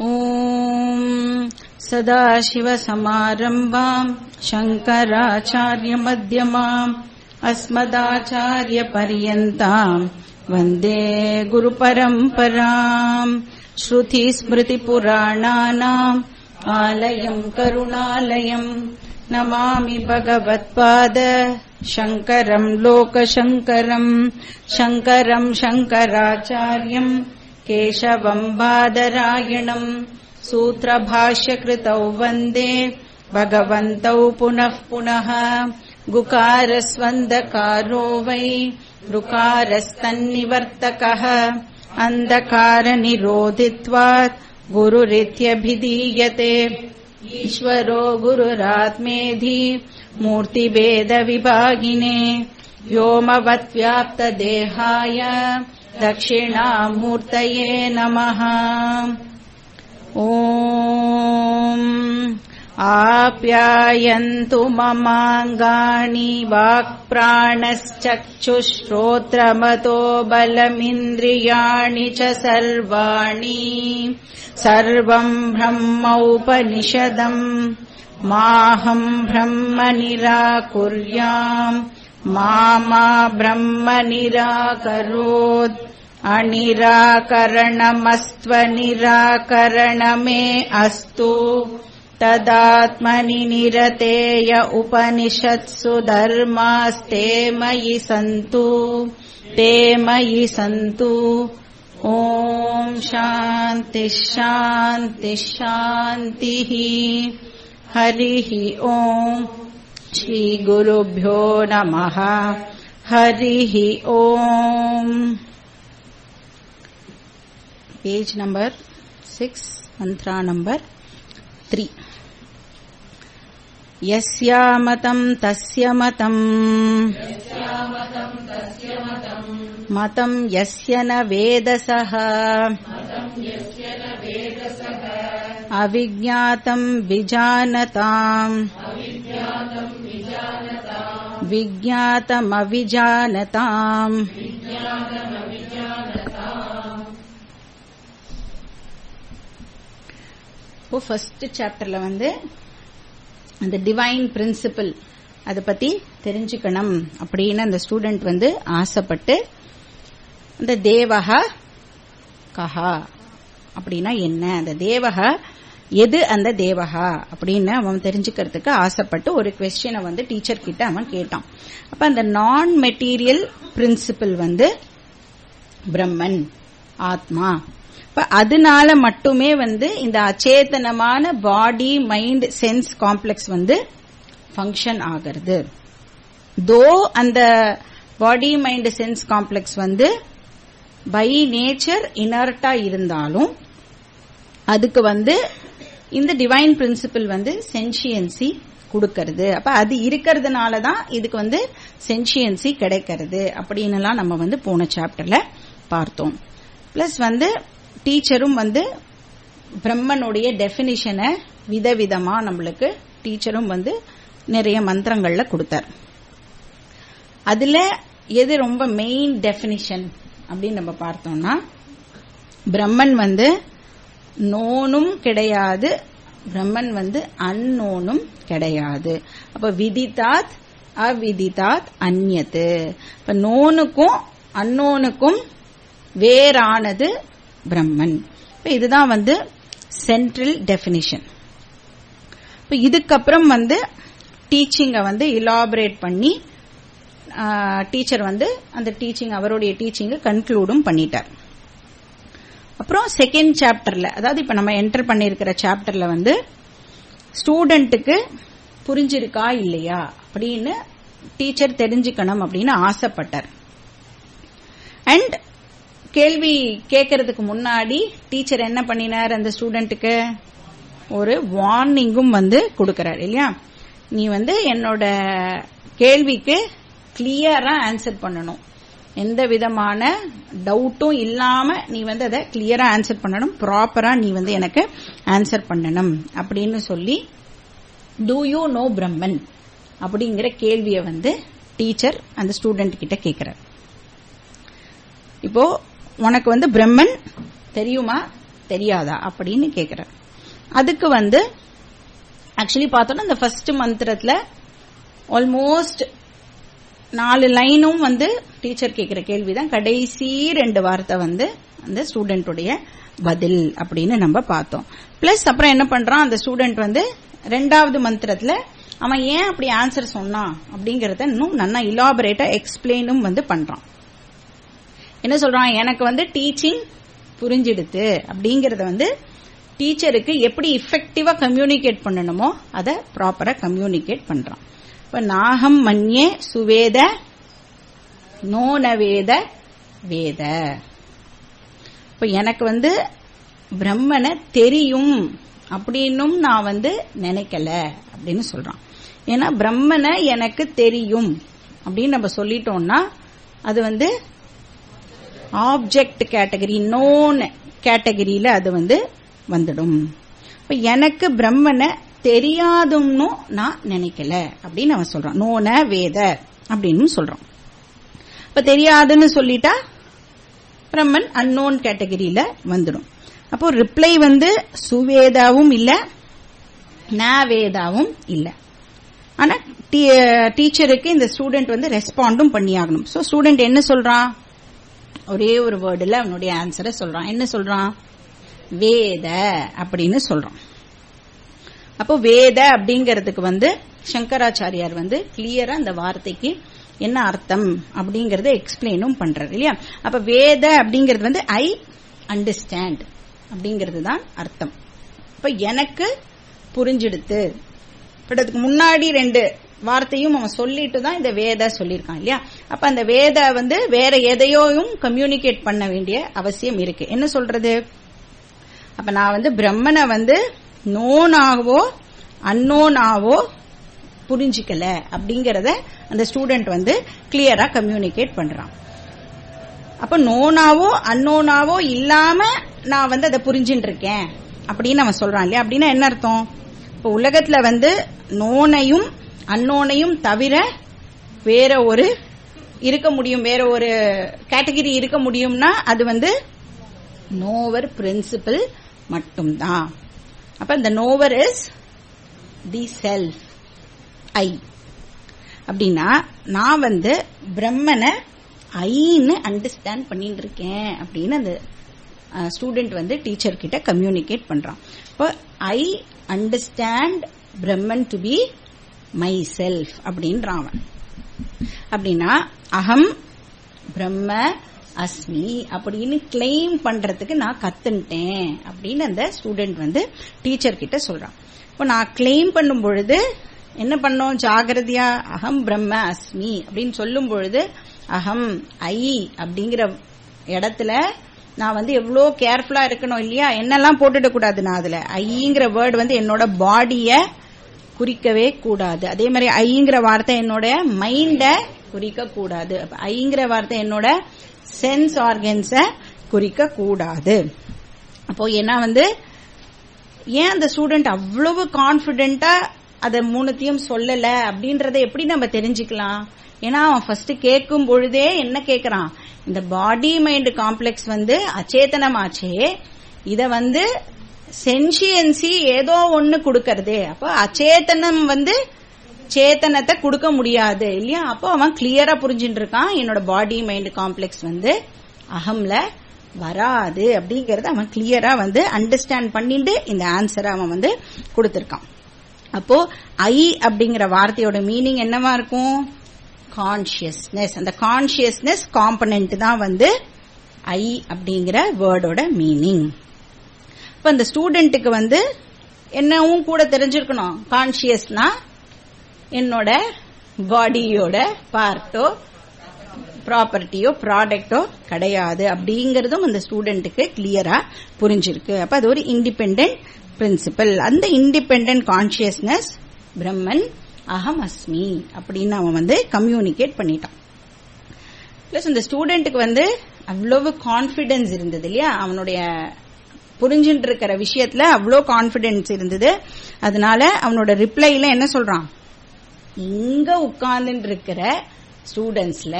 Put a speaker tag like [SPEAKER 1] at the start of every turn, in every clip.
[SPEAKER 1] ஓம் சதாசிவசமாரம்பாம் சங்கராச்சார்யமத்யமாம் அஸ்மதாச்சார்யபர்யந்தாம் வந்தே குருபரம்பராம். ஸ்ருதிஸ்மிருதிபுராணானாம் ஆலயம் கருணாலயம் நமாமி பகவத்பாத சங்கரம் லோகசங்கரம். சங்கரம் சங்கராச்சார்யம் கேசவம் பாதராயணம் சூத்ரபாஷ்யகிருதௌ வந்தே பகவந்தௌ புனः புனः. குகாரஸ்வந்தகாரோ வை ருகாரஸ்தன்னிவர்த்தகः அந்தகாரநிரோதித்வாத் குருரித்யபிதீயதே. ஈஸ்வரோ குருராத்மேதி மூர்த்திபேதவிபாகினே व्योमवद्व्याप्तदेहाय दक्षिणामूर्तये नमः. ॐ आप्यायन्तु ममाङ्गानि वाक्प्राणश्चक्षुश्रोत्रमतो बलमिन्द्रियाणि च सर्वाणि. सर्वम् ब्रह्मोपनिषदम् माहम् ब्रह्म निराकुर्याम् मा ब्रह्म निराकरोत्. अनिराकरणमस्त्वनिराकरणमे अस्तु तदात्मनि निरतेय उपनिषत्सु धर्मास्ते मयि सन्तु ते मयि सन्तु. ॐ शान्ति शान्ति शान्तिः. हरिः ॐ श्री गुरुभ्यो नमः. हरिः ॐ. पेज नंबर 6 मंत्रा नंबर 3. यस्या मतं तस्य मतं मतं यस्य न वेदसः अविज्ञातं विजानताम् विज्ञातमविजानताम्. இப்போ ஃபர்ஸ்ட் சாப்டர்ல அந்த டிவைன் பிரின்சிபல் அதை பத்தி தெரிஞ்சுக்கணும் அப்படின்னு அந்த ஸ்டூடெண்ட் ஆசைப்பட்டு அந்த தேவஹா கஹா அப்படின்னா என்ன, அந்த தேவஹா எது, அந்த தேவஹா அப்படின்னு அவன் தெரிஞ்சுக்கிறதுக்கு ஆசைப்பட்டு ஒரு குவெஸ்டினை டீச்சர் கிட்ட அவன் கேட்டான். அப்ப அந்த நான் மெட்டீரியல் பிரின்சிபல் பிரம்மன் ஆத்மா. இப்ப அதனால மட்டுமே இந்த அச்சேதனமான body mind sense complex function ஆகிறது. தோ அந்த body mind sense complex by nature இனர்ட்டா இருந்தாலும் அதுக்கு இந்த டிவைன் பிரின்சிபல் சென்சியன்சி கொடுக்கிறது. அப்ப அது இருக்கிறதுனாலதான் இதுக்கு சென்சியன்சி கிடைக்கிறது அப்படின்னு நம்ம போன சாப்டர்ல பார்த்தோம். பிளஸ் டீச்சரும் பிரம்மனுடைய டெபினிஷனை விதவிதமா நம்மளுக்கு டீச்சரும் நிறைய மந்திரங்கள்ல கொடுத்தார். அதுல எது ரொம்ப மெயின் டெபினிஷன் அப்படின்னு நம்ம பார்த்தோம்னா, பிரம்மன் நோனும் கிடையாது, பிரம்மன் அன்னோனும் கிடையாது. அப்ப விதிதாத் அவிதிதாத் அந்யத். இப்ப நோனுக்கும் அன்னோனுக்கும் வேறானது பிரம்மன். இப்ப இதுதான் சென்ட்ரல் டெபினிஷன். இப்ப இதுக்கப்புறம் டீச்சிங்க இலாபரேட் பண்ணி டீச்சர் அந்த டீச்சிங் அவருடைய டீச்சிங்க கன்க்ளூடும் பண்ணிட்டார். அப்புறம் செகண்ட் சாப்டர்ல, அதாவது இப்ப நம்ம என்டர் பண்ணிருக்கிற சாப்டர்ல ஸ்டூடெண்ட்டுக்கு புரிஞ்சிருக்கா இல்லையா அப்படின்னு டீச்சர் தெரிஞ்சுக்கணும் அப்படின்னு ஆசைப்பட்டார். அண்ட் கேள்வி கேட்கறதுக்கு முன்னாடி டீச்சர் என்ன பண்ணினார், அந்த ஸ்டூடெண்ட்டுக்கு ஒரு வார்னிங்கும் கொடுக்கிறார் இல்லையா. நீ என்னோட கேள்விக்கு கிளியரா ஆன்சர் பண்ணணும், எந்த விதமான டவுட்டும் இல்லாம நீ அதை கிளியரா ஆன்சர் பண்ணணும், ப்ராப்பரா நீ எனக்கு ஆன்சர் பண்ணணும் அப்படின்னு சொல்லி டூ யூ நோ பிரம்மன் அப்படிங்கிற கேள்வியை டீச்சர் அந்த ஸ்டூடெண்ட் கிட்ட கேட்கிறார். இப்போ உனக்கு பிரம்மன் தெரியுமா தெரியாதா அப்படின்னு கேக்குறார். அதுக்கு ஆக்சுவலி பார்த்தோம்னா இந்த ஃபர்ஸ்ட் மந்திரத்துல ஆல்மோஸ்ட் 4 லைனும் டீச்சர் கேட்கிற கேள்விதான். கடைசி 2 வார்த்தை அந்த ஸ்டூடெண்டுடைய பதில் அப்படின்னு நம்ம பார்த்தோம். பிளஸ் அப்புறம் என்ன பண்றான் அந்த ஸ்டூடெண்ட் 2வது மந்திரத்துல அவன் ஏன் அப்படி ஆன்சர் சொன்னான் அப்படிங்கறத இன்னும் நல்லா இலாபரேட்டா எக்ஸ்பிளைனும் பண்றான். என்ன சொல்றான், எனக்கு டீச்சிங் புரிஞ்சிடுது அப்படிங்கறத டீச்சருக்கு எப்படி எஃபெக்டிவா கம்யூனிகேட் பண்ணணுமோ அதை ப்ராப்பரா கம்யூனிகேட் பண்றான். இப்ப நாகம் மன்யே சுவேத நோனவேத வேத. இப்ப எனக்கு பிரம்மனை தெரியும் அப்படின்னும் நான் நினைக்கல அப்படின்னு சொல்றான். ஏன்னா பிரம்மனை எனக்கு தெரியும் அப்படின்னு நம்ம சொல்லிட்டோம்னா அது ஆப்ஜெக்ட் கேட்டகரி, நோன் கேட்டகரியில அது வந்துடும். இப்ப எனக்கு பிரம்மனை தெரியாதுன்னு நான் நினைக்கல அப்படின்னு அவன் சொல்றான். நோன வேத அப்படின்னு சொல்றான். இப்ப தெரியாதுன்னு சொல்லிட்டா பிரம்மன் அன்னோன் கேட்டகரியில வந்துடும். அப்போ ரிப்ளை சுவேதாவும் இல்ல வேதாவும் இல்ல. ஆனா டீச்சருக்கு இந்த ஸ்டூடெண்ட் ரெஸ்பாண்டும் பண்ணியாகணும். சோ ஸ்டூடெண்ட் என்ன சொல்றான், ஒரே ஒரு வேர்டுல அவனுடைய ஆன்சரை சொல்றான். என்ன சொல்றான், வேத அப்படின்னு சொல்றான். அப்போ வேத அப்படிங்கறதுக்கு சங்கராச்சாரியார் கிளியரா அந்த வார்த்தைக்கு என்ன அர்த்தம் அப்படிங்கறத எக்ஸ்பிளைனும் பண்றாரு இல்லையா. அப்ப வேத அப்படிங்கறது ஐ அண்டர்ஸ்டாண்ட் அப்படிங்கிறது தான் அர்த்தம். இப்ப எனக்கு புரிஞ்சிடுத்து. அதுக்கு முன்னாடி 2 வார்த்தையும் அவன் சொல்லிட்டு தான் இந்த வேத சொல்லியிருக்கான் இல்லையா. அப்ப அந்த வேத வேற எதையோயும் கம்யூனிகேட் பண்ண வேண்டிய அவசியம் இருக்கு. என்ன சொல்றது, அப்ப நான் பிரம்மனை நோனாவோ அன்னோனாவோ புரிஞ்சிக்கல அப்படிங்கறத அந்த ஸ்டூடெண்ட் கிளியரா கம்யூனிகேட் பண்றான். அப்ப நோனாவோ அன்னோனாவோ இல்லாம நான் அதை புரிஞ்சுட்டு இருக்கேன் அப்படின்னு அவன் சொல்றான் இல்லையா. அப்படின்னா என்ன அர்த்தம், இப்ப உலகத்துல நோனையும் அன்னோனையும் தவிர வேற ஒரு இருக்க முடியும், வேற ஒரு கேட்டகரி இருக்க முடியும்னா அது நோவர் பிரின்சிபல் மட்டும்தான். அப்ப இந்த நோவர் இஸ் தி செல்ஃப் ஐ. அப்படின்னா நான் பிரம்மனை ஐன்னு அண்டர்ஸ்டாண்ட் பண்ணிட்டு இருக்கேன் அப்படின்னு அந்த ஸ்டூடெண்ட் டீச்சர் கிட்ட கம்யூனிகேட் பண்றான். இப்போ I understand Brahman to be my self அப்படின்றான். அப்படின்னா அகம் பிரம்ம அஸ்மி அப்படின்னு கிளைம் பண்றதுக்கு நான் கத்துட்டேன் அப்படின்னு அந்த ஸ்டூடெண்ட் டீச்சர் கிட்ட சொல்றான். இப்போ நான் கிளைம் பண்ணும் பொழுது என்ன பண்ணோம், ஜாகிரதையா அகம் பிரம்ம அஸ்மி அப்படின்னு சொல்லும் பொழுது அகம் ஐ அப்படிங்கிற இடத்துல நான் எவ்வளவு கேர்ஃபுல்லா இருக்கணும் இல்லையா. என்னெல்லாம் போட்டுட கூடாது, நான் அதுல ஐங்கிற வேர்டு என்னோட பாடிய குறிக்கவே கூடாது. அதே மாதிரி ஐங்கிற வார்த்தை என்னோட மைண்ட குறிக்க கூடாது. ஐங்கிற வார்த்தை என்னோட சென்ஸ் ஆர்கன்ஸ குறிக்க கூடாது. அப்போ ஏன்னா ஏன் அந்த ஸ்டூடெண்ட் அவ்வளவு கான்பிடென்டா அத 3த்தையும் சொல்லல அப்படின்றத எப்படி நம்ம தெரிஞ்சுக்கலாம். ஏன்னா அவன் ஃபர்ஸ்ட் கேட்கும் பொழுதே என்ன கேட்கறான், இந்த பாடி மைண்ட் காம்ப்ளெக்ஸ் அச்சேதனமாச்சே, இத சென்சியன்சி ஏதோ ஒண்ணு கொடுக்கறது. அப்ப அச்சேதனம் சேத்தனத்தை கொடுக்க முடியாது இல்லையா. அப்போ அவன் கிளியரா புரிஞ்சுட்டு இருக்கான், என்னோட பாடி மைண்ட் காம்ப்ளெக்ஸ் அகம்ல வராது அப்படிங்கறத அவன் கிளியரா அண்டர்ஸ்டாண்ட் பண்ணிட்டு இந்த ஆன்சரை அவன் கொடுத்திருக்கான். அப்போ ஐ அப்படிங்கிற வார்த்தையோட மீனிங் என்னவா இருக்கும், கான்சியஸ்னஸ். அந்த கான்சியஸ்னஸ் காம்பனன்ட் தான் ஐ அப்படிங்கிற வேர்டோட மீனிங். இப்ப இந்த ஸ்டூடெண்ட்டுக்கு என்னவும் கூட தெரிஞ்சிருக்கணும், கான்சியஸ்னா என்னோட பாடியோட பார்ட்டோ ப்ராப்பர்ட்டியோ ப்ராடக்டோ கிடையாது அப்படிங்கறதும் அந்த ஸ்டூடெண்ட்டுக்கு கிளியரா புரிஞ்சிருக்கு. அப்ப அது ஒரு இண்டிபெண்டன்ட் பிரின்சிபல். அந்த இண்டிபெண்டன்ட் கான்சியஸ்னஸ் பிரம்மன் அகம் அஸ்மி அப்படின்னு அவன் கம்யூனிகேட் பண்ணிட்டான். பிளஸ் இந்த ஸ்டூடெண்ட்டுக்கு அவ்வளவு கான்பிடன்ஸ் இருந்தது இல்லையா, அவனுடைய புரிஞ்சுட்டு இருக்கிற விஷயத்துல அவ்வளவு கான்பிடன்ஸ் இருந்தது. அதனால அவனோட ரிப்ளைல என்ன சொல்றான், இங்க உட்கார்ந்து இருக்கிற ஸ்டூடெண்ட்ஸ்ல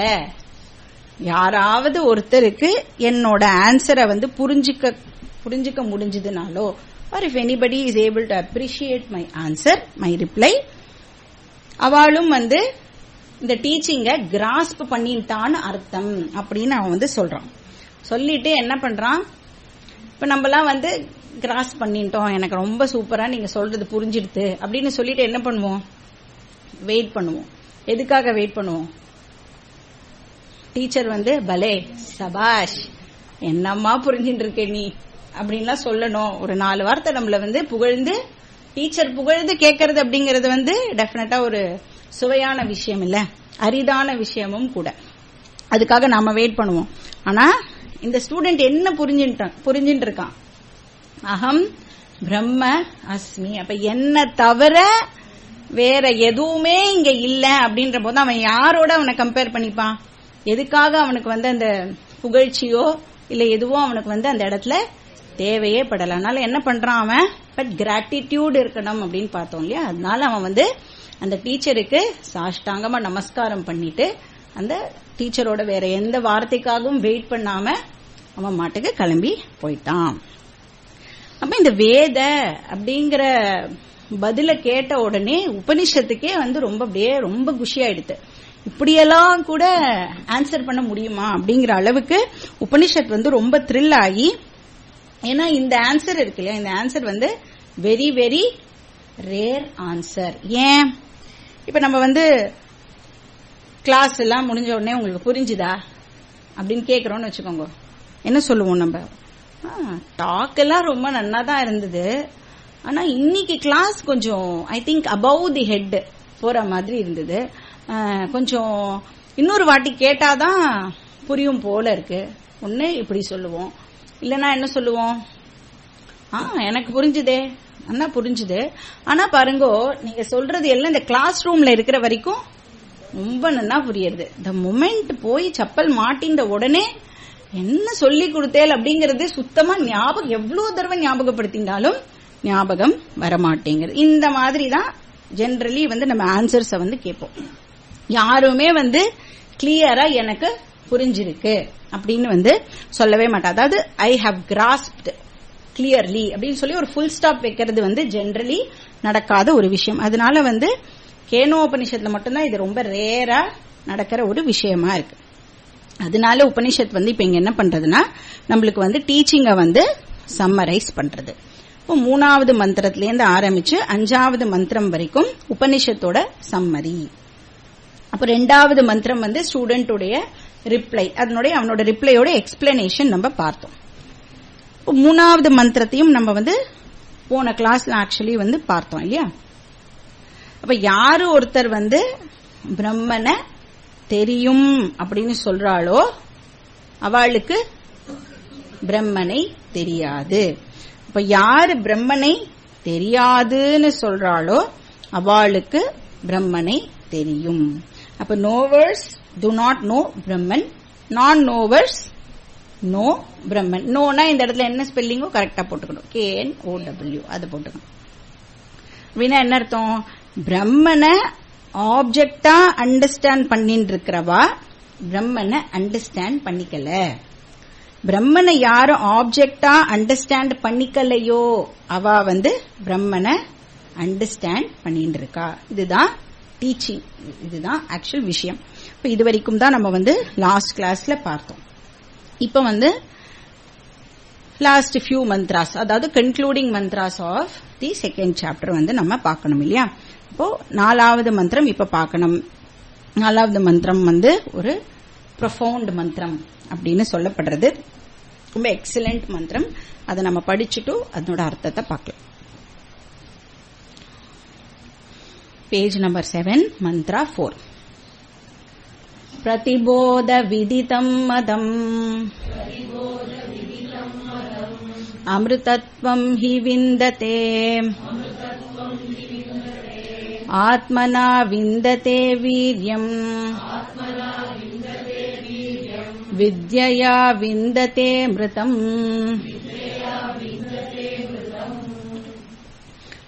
[SPEAKER 1] யாராவது ஒருத்தருக்கு என்னோட ஆன்சரை புரிஞ்சுக்க புரிஞ்சுக்க முடிஞ்சதுனாலோ, or if anybody is able to appreciate my answer, my reply, அவளும் வந்து இந்த டீச்சிங்க கிராஸ்ப் பண்ணிட்டான்னு அர்த்தம் அப்படின்னு அவன் சொல்றான். சொல்லிட்டு என்ன பண்றான், இப்ப நம்மலாம் கிராஸ் பண்ணிட்டோம், எனக்கு ரொம்ப சூப்பரா நீங்க சொல்றது புரிஞ்சிடுது அப்படின்னு சொல்லிட்டு என்ன பண்ணுவோம், வெயிட் பண்ணுவோம். எதுக்காக வெயிட் பண்ணுவோம்? டீச்சர் பலே சபாஷ் என்னம்மா புரிஞ்சுட்டு இருக்க நீ அப்படின்லாம் சொல்லணும். ஒரு 4 வார்த்தை நம்மள புகழ்ந்து, டீச்சர் புகழ்ந்து கேட்கறது அப்படிங்கறது டெஃபினட்டா ஒரு சுவையான விஷயம் இல்ல, அரிதான விஷயமும் கூட. அதுக்காக நாம வெயிட் பண்ணுவோம். ஆனா இந்த ஸ்டூடெண்ட் என்ன புரிஞ்சுட்டு இருக்கான், அகம் பிரம்ம அஸ்மி, அப்ப என்ன தவிர வேற எதுவுமே இங்க இல்ல அப்படின்ற போது அவன் யாரோட அவனை கம்பேர் பண்ணிப்பான்? எதுக்காக அவனுக்கு அந்த புகழ்ச்சியோ இல்ல எதுவோ அவனுக்கு அந்த இடத்துல தேவையே படல. அதனால என்ன பண்றான் அவன், பட் கிராட்டிடியூட் இருக்கணும் அப்படின்னு பார்த்தோம் இல்லையா. அதனால அவன் அந்த டீச்சருக்கு சாஷ்டாங்கமா நமஸ்காரம் பண்ணிட்டு அந்த டீச்சரோட வேற எந்த வார்த்தைக்காகவும் வெயிட் பண்ணாம அவன் மாட்டுக்கு கிளம்பி போயிட்டான். அப்ப இந்த வேத அப்படிங்கிற பதில கேட்ட உடனே உபனிஷத்துக்கே ரொம்ப குஷி ஆயிடுது. இப்படியெல்லாம் கூட ஆன்சர் பண்ண முடியுமா அப்படிங்கிற அளவுக்கு உபனிஷத் ரொம்ப த்ரில் ஆகி, ஏன்னா இந்த ஆன்சர் இருக்கு இல்லையா, இந்த answer very very rare answer. ஏன், இப்ப நம்ம கிளாஸ் எல்லாம் முடிஞ்ச உடனே உங்களுக்கு புரிஞ்சுதா அப்படின்னு கேக்குறோம்னு வச்சுக்கோங்க, என்ன சொல்லுவோம் நம்ம, டாக் எல்லாம் ரொம்ப நன்னா தான் இருந்தது, ஆனா இன்னைக்கு கிளாஸ் கொஞ்சம் I think above the head போற மாதிரி இருந்தது, கொஞ்சம் இன்னொரு வாட்டி கேட்டாதான் புரியும் போல இருக்கு. ஒண்ணு இப்படி சொல்லுவோம், இல்லனா என்ன சொல்லுவோம், எனக்கு புரிஞ்சுதே, அண்ணா புரிஞ்சுது, ஆனா பாருங்கோ நீங்க சொல்றது எல்லாம் இந்த கிளாஸ் ரூம்ல இருக்கிற வரைக்கும் ரொம்ப நன்னா புரியுது. இந்த மொமெண்ட் போய் சப்பல் மாட்டின்ற உடனே என்ன சொல்லி கொடுத்தேல் அப்படிங்கறது சுத்தமா ஞாபகம், எவ்வளவு தடவை ஞாபகப்படுத்தினாலும் ஞாபகம் வரமாட்டேங்கிறது. இந்த மாதிரி தான் ஜெனரலி நம்ம ஆன்சர்ஸ் கேட்போம். யாருமே கிளியரா எனக்கு புரிஞ்சிருக்கு அப்படின்னு சொல்லவே மாட்டா. அதாவது ஐ ஹவ் கிராஸ்ப்ட் கிளியர்லி அப்படின்னு சொல்லி ஒரு ஃபுல் ஸ்டாப் வைக்கிறது ஜெனரலி நடக்காத ஒரு விஷயம். அதனால கேனோபனிஷத்துல மட்டும்தான் இது ரொம்ப ரேரா நடக்கிற ஒரு விஷயமா இருக்கு. அதனால உபனிஷத் இப்ப இங்க என்ன பண்றதுன்னா நம்மளுக்கு டீச்சிங்க சம்மரைஸ் பண்றது. இப்போ 3வது மந்திரத்திலேருந்து ஆரம்பிச்சு 5வது மந்திரம் வரைக்கும் உபனிஷத்தோட சம்மரி. அப்ப 2வது மந்திரம் ஸ்டூடெண்டோடைய ரிப்ளை, அவனோட ரிப்ளையோட எக்ஸ்பிளனேஷன் நம்ம பார்த்தோம். 3வது மந்திரத்தையும் நம்ம போன கிளாஸ்ல ஆக்சுவலி பார்த்தோம் இல்லையா. அப்ப யாரு ஒருத்தர் பிரம்மனை தெரியும் அப்படின்னு சொல்றாளோ அவளுக்கு பிரம்மனை தெரியாது. அப்ப யாரு பிரம்மனை தெரியாதுன்னு சொல்றாளோ அவளுக்கு பிரம்மனை தெரியும். அப்ப நோவர்ஸ் do not know Brahman, நான் நோவர்ஸ் நோ பிரம்மன். நோனா இந்த இடத்துல என்ன ஸ்பெல்லிங்கோ கரெக்டா போட்டுக்கணும், KNOW அது போட்டுக்கணும். அப்படின்னா என்ன அர்த்தம், பிரம்மனை ஆப்ஜெக்டா அண்டர்ஸ்டாண்ட் பண்ணிட்டு இருக்கிறவா பிரம்மனை அண்டர்ஸ்டாண்ட் பண்ணிக்கல. பிரம்மனை யாரும் ஆப்ஜெக்டா அண்டர்ஸ்டாண்ட் பண்ணிக்கலையோ அவ பிரம்மனை அண்டர்ஸ்டாண்ட் பண்ணிட்டு இருக்கா. இதுதான் டீச்சிங், இதுதான் ஆக்சுவல் விஷயம். இப்ப இது வரைக்கும் தான் நம்ம லாஸ்ட் கிளாஸ்ல பார்த்தோம். இப்ப லாஸ்ட் ஃபியூ மந்த்ராஸ், அதாவது concluding mantras of the second chapter நம்ம பார்க்கணும் இல்லையா. இப்போ 4வது மந்திரம் இப்ப பார்க்கணும். 4வது மந்திரம் ஒரு ப்ரொஃபவுண்ட் மந்திரம் அப்படின்னு சொல்லப்படுறது. ரொம்ப எக்ஸலண்ட் மந்திரம். அதை நம்ம படிச்சுட்டு அதனோட அர்த்தத்தை பார்க்கலாம். Page number 7, Mantra 4. பிரதிபோத விதிதம் மதம் அமிர்தத்வம் ஹி விந்ததே ஆத்மனா விந்ததே வீர்யம் வித்யயா விந்ததே மிருதம்.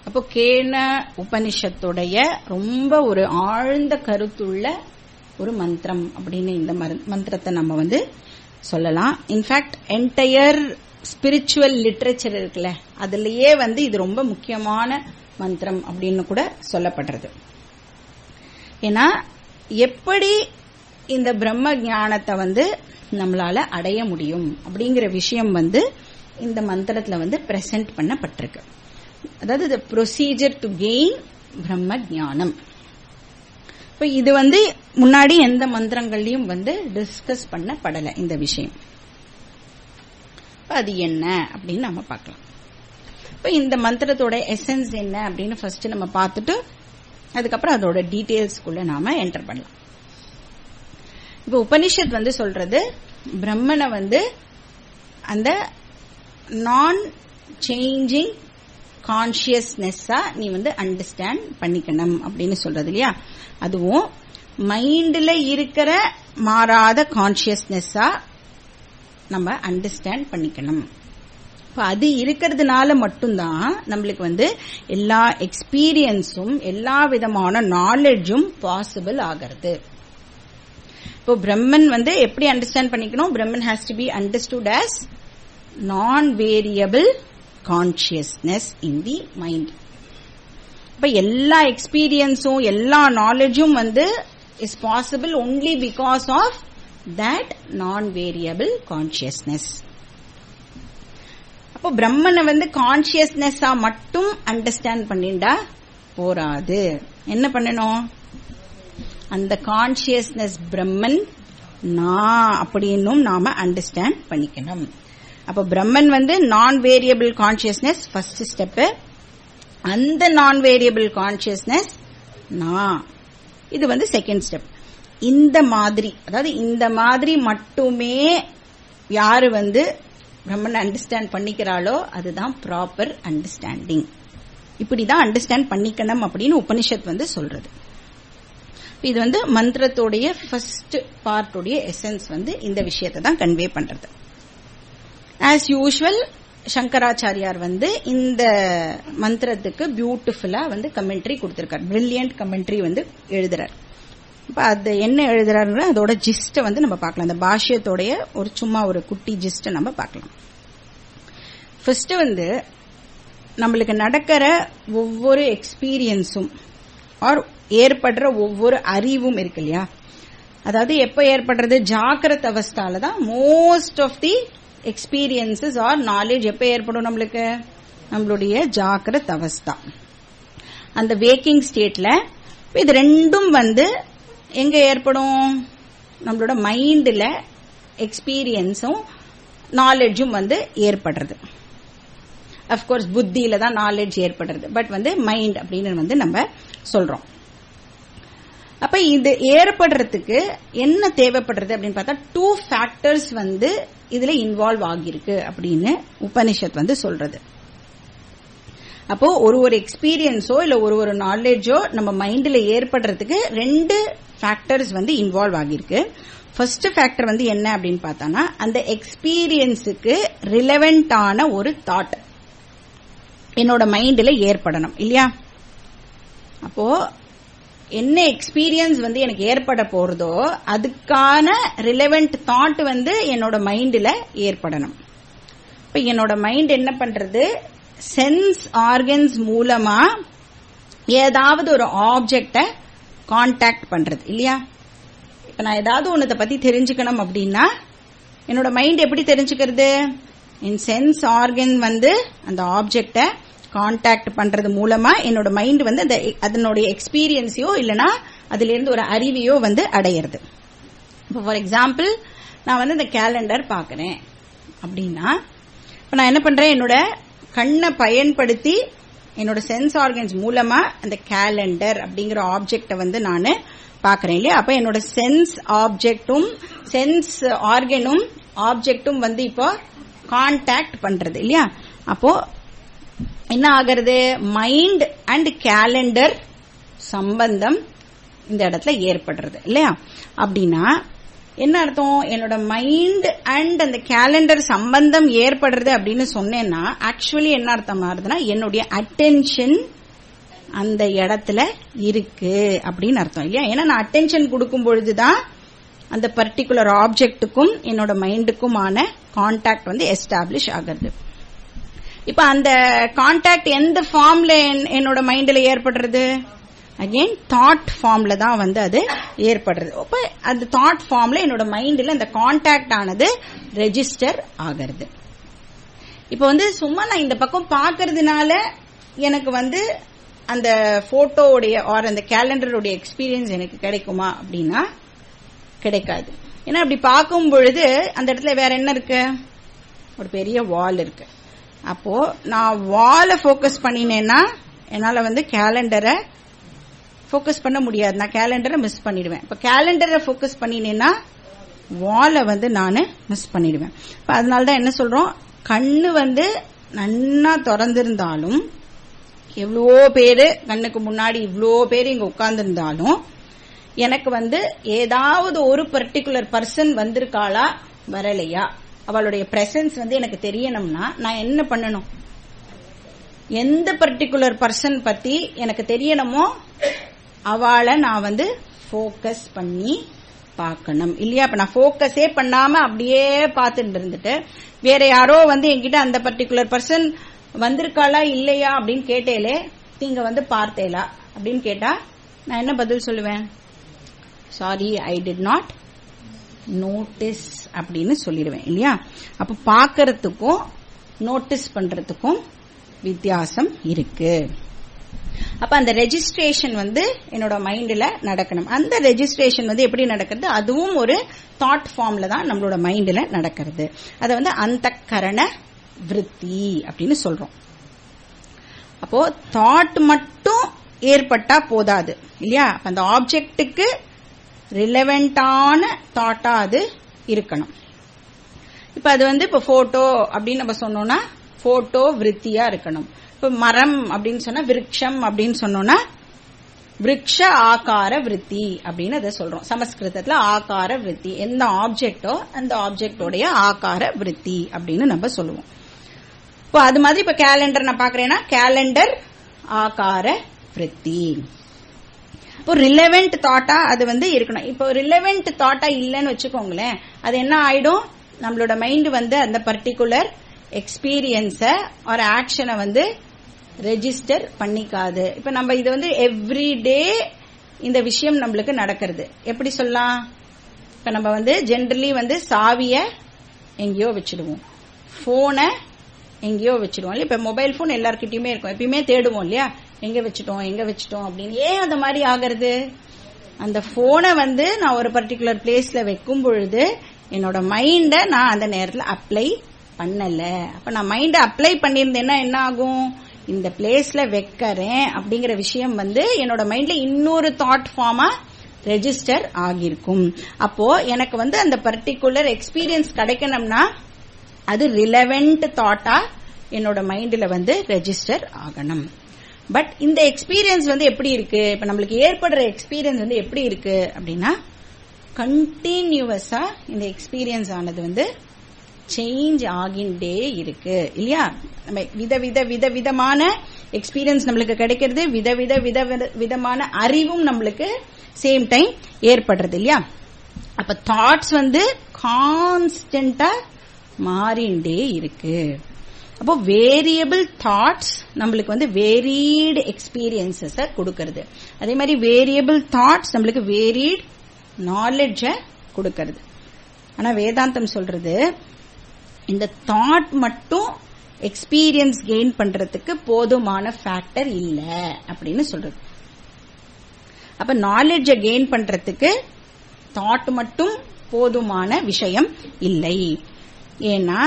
[SPEAKER 1] அப்போ கேன உபனிஷத்துடைய ரொம்ப ஒரு ஆழ்ந்த கருத்துள்ள ஒரு மந்திரம் அப்படின்னு இந்த மந்திரத்தை நம்ம சொல்லலாம். இன்ஃபேக்ட் என்டையர் ஸ்பிரிச்சுவல் லிட்ரேச்சர் இருக்குல்ல, அதுலயே இது ரொம்ப முக்கியமான மந்திரம் அப்படின்னு கூட சொல்லப்படுறது. ஏன்னா எப்படி இந்த பிரம்ம ஞானத்தை நம்மளால அடைய முடியும் அப்படிங்கிற விஷயம் இந்த மந்திரத்துல பிரசன்ட் பண்ணப்பட்டிருக்கு. அதாவது the procedure to gain பிரம்ம ஞானம். இப்ப இது முன்னாடி எந்த மந்திரங்கள்லயும் டிஸ்கஸ் பண்ணப்படல இந்த விஷயம். அது என்ன அப்படின்னு நம்ம பார்க்கலாம். இப்ப இந்த மந்திரத்தோட எசன்ஸ் என்ன அப்படின்னு ஃபர்ஸ்ட் நம்ம பார்த்துட்டு அதுக்கப்புறம் அதோட டீடைல்ஸ்குள்ள நாம என்டர் பண்ணலாம். இப்ப உபனிஷத் சொல்றது பிரம்மனை அந்த நான் சேஞ்சிங் கான்சியஸ்னஸா நீ அண்டர்ஸ்டாண்ட் பண்ணிக்கணும் அப்படின்னு சொல்றது இல்லையா. அதுவும் மைண்ட்ல இருக்கிற மாறாத கான்சியஸ்னஸா நம்ம அண்டர்ஸ்டாண்ட் பண்ணிக்கணும். இப்ப அது இருக்கிறதுனால மட்டும்தான் நம்மளுக்கு எல்லா எக்ஸ்பீரியன்ஸும் எல்லா விதமான நாலேஜும் பாசிபிள் ஆகிறது. இப்போ பிரம்மன் எப்படி அண்டர்ஸ்டாண்ட் பண்ணிக்கணும்? Brahman has to be understood as non-variable consciousness in the mind. இப்ப எல்லா எக்ஸ்பீரியன்ஸும் எல்லா நாலேஜும் is possible only because of that non-variable consciousness. அப்போ பிரம்மனை கான்சியஸ்னஸா மட்டும் அண்டர்ஸ்டாண்ட் பண்ணிண்டா போராது. என்ன பண்ணணும்? அந்த கான்சியஸ்னஸ் பிரம்மன் நான் அப்படின்னும் நாம அண்டர்ஸ்டாண்ட் பண்ணிக்கணும். அப்ப பிரம்மன் நான் வேரியபிள் கான்சியஸ்னஸ் ஃபர்ஸ்ட் ஸ்டெப். அந்த நான் வேரியபிள் கான்சியஸ்னஸ் நான் இது செகண்ட் ஸ்டெப். இந்த மாதிரி அதாவது இந்த மாதிரி மட்டுமே யாரு பிரம்மனை அண்டர்ஸ்டாண்ட் பண்ணிக்கிறாளோ அதுதான் ப்ராப்பர் அண்டர்ஸ்டாண்டிங். இப்படிதான் அண்டர்ஸ்டாண்ட் பண்ணிக்கணும் அப்படின்னு உபனிஷத் சொல்றது. இது மந்திரத்தோடைய ஃபர்ஸ்ட் பார்ட்டுடைய எசன்ஸ் இந்த விஷயத்தை தான் கன்வே பண்றது. ஆஸ் யூஷுவல் சங்கராச்சாரியார் இந்த மந்திரத்துக்கு பியூட்டிஃபுல்லா கமெண்ட்ரி கொடுத்திருக்கார். பிரில்லியன்ட் கமெண்ட்ரி எழுதுறார். இப்ப அது என்ன எழுதுறாரு அதோட ஜிஸ்ட நம்ம பார்க்கலாம். அந்த பாஷ்யத்தோடைய சும்மா ஒரு குட்டி ஜிஸ்ட நம்ம பார்க்கலாம். ஃபர்ஸ்ட் நம்மளுக்கு நடக்கிற ஒவ்வொரு எக்ஸ்பீரியன்ஸும் ஆர் ஏற்படுற ஒவ்வொரு அறிவும் இருக்கு இல்லையா. அதாவது எப்ப ஏற்படுறது? ஜாக்கிரத அவஸ்தால தான் most of the experiences or knowledge எப்ப ஏற்படும்? நம்மளுக்கு நம்மளுடைய ஜாக்கிரத அவஸ்தா, அந்த வேக்கிங் ஸ்டேட்ல. இது ரெண்டும் எங்க ஏற்படும்? நம்மளோட மைண்ட்ல எக்ஸ்பீரியன்ஸும் நாலேஜும் ஏற்படுறது. அப்கோர்ஸ் புத்தியில தான் நாலேஜ் ஏற்படுறது, பட் மைண்ட் அப்படின்னு நம்ம சொல்றோம். அப்ப இது ஏற்படுறதுக்கு என்ன தேவைப்படுறது அப்படின்னு பார்த்தா 2 ஃபேக்டர்ஸ் இதுல இன்வால்வ் ஆகியிருக்கு அப்படின்னு உபனிஷத் சொல்றது. அப்போ ஒரு எக்ஸ்பீரியன்ஸோ இல்ல ஒரு நாலேஜோ நம்ம மைண்ட்ல ஏற்படுறதுக்கு 2 ஃபேக்டர்ஸ் இன்வால்வ் ஆகியிருக்கு. ஃபர்ஸ்ட் ஃபேக்டர் என்ன அப்படின்னு பார்த்தானா அந்த எக்ஸ்பீரியன்ஸுக்கு ரிலவெண்டான ஒரு தாட் என்னோட மைண்ட்ல ஏற்படணும் இல்லையா. அப்போ என்ன எக்ஸ்பீரியன்ஸ் எனக்கு ஏற்பட போறதோ அதுக்கான ரிலவெண்ட் தாட் என்னோட மைண்ட்ல ஏற்படணும். இப்ப என்னோட மைண்ட் என்ன பண்றது? சென்ஸ் ஆர்கன்ஸ் மூலமா ஏதாவது ஒரு ஆப்ஜெக்ட கான்டாக்ட் பண்றது இல்லையா. இப்ப நான் ஏதாவது ஒன்னத்தை பத்தி தெரிஞ்சுக்கணும் அப்படின்னா என்னோட மைண்ட் எப்படி தெரிஞ்சுக்கிறது? என் சென்ஸ் ஆர்கன் அந்த ஆப்ஜெக்ட கான்டாக்ட் பண்றது மூலமா என்னோட மைண்ட் அதனுடைய எக்ஸ்பீரியன்ஸையோ இல்லனா அதுல இருந்து ஒரு அறிவையோ அடையிறது. இப்போ ஃபார் எக்ஸாம்பிள் நான் இந்த கேலண்டர் பாக்குறேன் அப்படின்னா இப்ப நான் என்ன பண்றேன்? என்னோட கண்ணை பயன்படுத்தி என்னோட சென்ஸ் ஆர்கன்ஸ் மூலமா அந்த கேலண்டர் அப்படிங்கிற ஆப்ஜெக்ட நான் பாக்குறேன் இல்லையா. அப்ப என்னோட சென்ஸ் ஆப்ஜெக்டும் சென்ஸ் ஆர்கனும் ஆப்ஜெக்டும் இப்போ கான்டாக்ட் பண்றது இல்லையா. அப்போ என்ன ஆகிறது? மைண்ட் அண்ட் கேலண்டர் சம்பந்தம் இந்த இடத்துல ஏற்படுறது இல்லையா. அப்படின்னா என்ன அர்த்தம்? என்னோட மைண்ட் அண்ட் அந்த கேலண்டர் சம்பந்தம் ஏற்படுறது அப்படின்னு சொன்னேன்னா ஆக்சுவலி என்ன அர்த்தம் ஆகுதுன்னா என்னுடைய அட்டென்ஷன் அந்த இடத்துல இருக்கு அப்படின்னு அர்த்தம் இல்லையா. ஏன்னா நான் அட்டென்ஷன் கொடுக்கும் பொழுதுதான் அந்த பர்டிகுலர் ஆப்ஜெக்டுக்கும் என்னோட மைண்டுக்குமான கான்டாக்ட் வந்து எஸ்டாப்ளிஷ் ஆகிறது. இப்ப அந்த கான்டாக்ட் எந்த ஃபார்ம்ல என்னோட மைண்ட்ல ஏற்படுறது? அகைன் தாட் ஃபார்ம்ல தான் வந்து அது ஏற்படுறது. அப்ப அந்த தாட் ஃபார்ம்ல என்னோட மைண்ட்ல அந்த கான்டாக்ட் ஆனது ரெஜிஸ்டர் ஆகிறது. இப்ப வந்து சும்மா நான் இந்த பக்கம் பாக்குறதுனால எனக்கு வந்து அந்த போட்டோடைய ஆர் அந்த கேலண்டருடைய எக்ஸ்பீரியன்ஸ் எனக்கு கிடைக்குமா அப்படின்னா கிடைக்காது. ஏன்னா அப்படி பார்க்கும் பொழுது அந்த இடத்துல வேற என்ன இருக்கு? ஒரு பெரிய வால் இருக்கு. அப்போ நான் வாலை ஃபோக்கஸ் பண்ணினேன்னா என்னால வந்து கேலண்டரை ஃபோக்கஸ் பண்ண முடியாது. நான் கேலண்டரை மிஸ் பண்ணிடுவேன். இப்ப கேலண்டரை ஃபோக்கஸ் பண்ணினேன்னா வாலை வந்து நான் மிஸ் பண்ணிடுவேன். இப்ப அதனாலதான் என்ன சொல்றோம், கண்ணு வந்து நன்னா திறந்திருந்தாலும் எவ்வளோ பேரு கண்ணுக்கு முன்னாடி இவ்வளோ பேர் இங்க உட்கார்ந்துருந்தாலும் எனக்கு வந்து ஏதாவது ஒரு பர்டிகுலர் பர்சன் வந்திருக்காளா வரலையா, அவளுடைய பிரசன்ஸ் வந்து எனக்கு தெரியணும்னா நான் என்ன பண்ணணும்? எந்த பர்டிகுலர் பர்சன் பத்தி எனக்கு தெரியணுமோ அவளை நான் வந்து ஃபோக்கஸ் பண்ணி பார்க்கணும் இல்லையா? இப்ப நான் ஃபோக்கஸே பண்ணாம அப்படியே பார்த்துட்டு இருந்துட்டு வேற யாரோ வந்து என்கிட்ட அந்த பர்டிகுலர் பர்சன் வந்திருக்காளா இல்லையா அப்படின்னு கேட்டேலே நீங்க வந்து பார்த்தேலா அப்படின்னு கேட்டா நான் என்ன பதில் சொல்லுவேன்? Sorry, I did not notice அப்படின்னு சொல்லிடுவேன் இல்லையா? அப்ப பார்க்கறதுக்கும் நோட்டீஸ் பண்றதுக்கும் வித்தியாசம் இருக்கு. அப்ப அந்த ரெஜிஸ்ட்ரேஷன் வந்து என்னோட மைண்ட்ல நடக்கணும். அந்த ரெஜிஸ்ட்ரேஷன் வந்து எப்படி நடக்கிறது? அதுவும் ஒரு தாட் ஃபார்ம்ல தான் நம்மளோட மைண்ட்ல நடக்கிறது. அதை வந்து அந்தக்கரண விருத்தி அப்படின்னு சொல்றோம். அப்போ தாட் மட்டும் ஏற்பட்டா போதாது இல்லையா? அந்த ஆப்ஜெக்டுக்கு ரிலவெண்டான தாட்டா அது இருக்கணும். இப்ப அது வந்து இப்ப போட்டோ அப்படின்னு நம்ம சொன்னோம்னா போட்டோ விருத்தியா இருக்கணும். இப்ப மரம் அப்படின்னு சொன்னா விருட்சம் அப்படின்னு சொன்னோம்னா விருட்ச ஆகார விருத்தி அப்படின்னு அதை சொல்றோம். சமஸ்கிருதத்துல ஆகார விருத்தி, எந்த ஆப்ஜெக்டோ அந்த ஆப்ஜெக்டோடைய ஆகார விருத்தி அப்படின்னு நம்ம சொல்லுவோம். இப்போ அது மாதிரி இப்ப கேலண்டர் நான் பாக்குறேன்னா கேலண்டர் ஆகார விருத்தி. இப்போ ரிலவெண்ட் தாட்டா அது வந்து இருக்கணும். இப்போ ரிலவெண்ட் தாட்டா இல்லைன்னு வச்சுக்கோங்களேன், அது என்ன ஆயிடும்? நம்மளோட மைண்ட் வந்து அந்த பர்டிகுலர் எக்ஸ்பீரியன்ஸ ஒரு ஆக்ஷனை வந்து ரெஜிஸ்டர் பண்ணிக்காது. இப்ப நம்ம இது வந்து எவ்ரிடே இந்த விஷயம் நம்மளுக்கு நடக்கிறது. எப்படி சொல்லலாம்? இப்ப நம்ம வந்து ஜெனரலி வந்து சாவிய எங்கேயோ வச்சிடுவோம், போனை எங்கேயோ வச்சிடுவோம் இல்லையா? இப்ப மொபைல் போன் எல்லார்கிட்டயுமே இருக்கும், எப்பயுமே தேடுவோம் இல்லையா? எங்க வச்சுட்டோம் அப்படின்னு. ஏன் அந்த மாதிரி ஆகிறது? அந்த போனை வந்து நான் ஒரு பர்டிகுலர் பிளேஸ்ல வைக்கும் பொழுது என்னோட மைண்ட நான் அந்த நேரத்தில் அப்ளை பண்ணல. அப்ப நான் மைண்ட அப்ளை பண்ணியிருந்தேன்னா என்ன ஆகும்? இந்த பிளேஸ்ல வைக்கிறேன் அப்படிங்கிற விஷயம் வந்து என்னோட மைண்ட்ல இன்னொரு தாட் ஃபார்மா ரெஜிஸ்டர் ஆகிருக்கும். அப்போ எனக்கு வந்து அந்த பர்டிகுலர் எக்ஸ்பீரியன்ஸ் கிடைக்கணும்னா அது ரிலவெண்ட் தாட்டா என்னோட மைண்ட்ல வந்து ரெஜிஸ்டர் ஆகணும். பட் இந்த எக்ஸ்பீரியன்ஸ் வந்து எப்படி இருக்கு? இப்ப நம்மளுக்கு ஏற்படுற எக்ஸ்பீரியன்ஸ் வந்து எப்படி இருக்கு அப்படின்னா கண்டினியூவஸா இந்த எக்ஸ்பீரியன்ஸ் ஆனது வந்து சேஞ்ச் ஆகிண்டே இருக்கு இல்லையா? நம்ம விதமான எக்ஸ்பீரியன்ஸ் நம்மளுக்கு கிடைக்கிறது, விதமான அறிவும் நம்மளுக்கு சேம் டைம் ஏற்படுறது இல்லையா? அப்ப தாட்ஸ் வந்து கான்ஸ்டன்டா மாறிண்டே இருக்கு. அப்போ வேரியபிள் தாட்ஸ் நம்மளுக்கு வந்து வேரியட் எக்ஸ்பீரியன்சஸ் கொடுக்கறது. அதே மாதிரி வேரியபிள் தாட்ஸ் நம்மளுக்கு வேரியட் நாலேஜ கொடுக்கறது. ஆனா வேதாந்தம் சொல்றது இந்த தாட் மட்டும் எக்ஸ்பீரியன்ஸ் கெயின் பண்றதுக்கு போதுமான ஃபேக்டர் இல்ல அப்படின்னு சொல்றது. அப்ப நாலேஜ கெயின் பண்றதுக்கு தாட் மட்டும் போதுமான விஷயம் இல்லை. ஏன்னா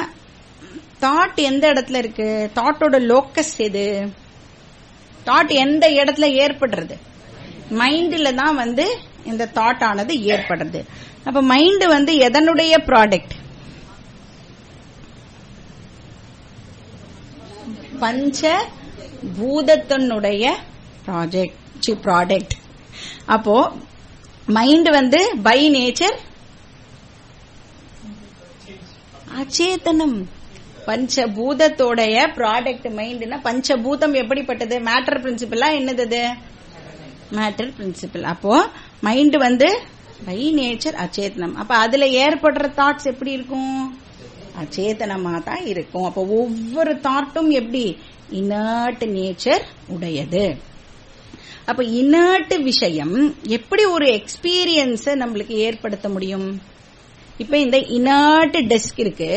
[SPEAKER 1] தாட் எந்த இடத்துல இருக்கு? தாட்டோட லோக்கஸ் எது? தாட் எந்த இடத்துல ஏற்படுறது? மைண்ட்ல தான் வந்து இந்த தாட் ஆனது ஏற்படுறது. அப்ப மைண்ட் வந்து எதனுடைய ப்ராடக்ட்? பஞ்ச பூதத்தினுடைய ப்ராடக்ட். அப்போ மைண்ட் வந்து பை நேச்சர் அச்சேதனம். பஞ்சபூதத்தோடைய ப்ராடக்ட் மைண்ட்னா பஞ்சபூதம் எப்படிப்பட்டது? மேட்டர் பிரின்சிபிளா என்னது? Matter principle. அப்போ மைண்ட் வந்து பை நேச்சர் அச்சேதனம். அப்ப அதுல ஏற்படுற தாட்ஸ் எப்படி இருக்கும்? அச்சேதனமா தான் இருக்கும். அப்ப ஒவ்வொரு தாட்டும் எப்படி இனர்ட் நேச்சர் உடையது. அப்ப இனர்ட் விஷயம் எப்படி ஒரு எக்ஸ்பீரியன்ஸ் நம்மளுக்கு ஏற்படுத்த முடியும்? இப்ப இந்த இனர்ட் டெஸ்க் இருக்கு,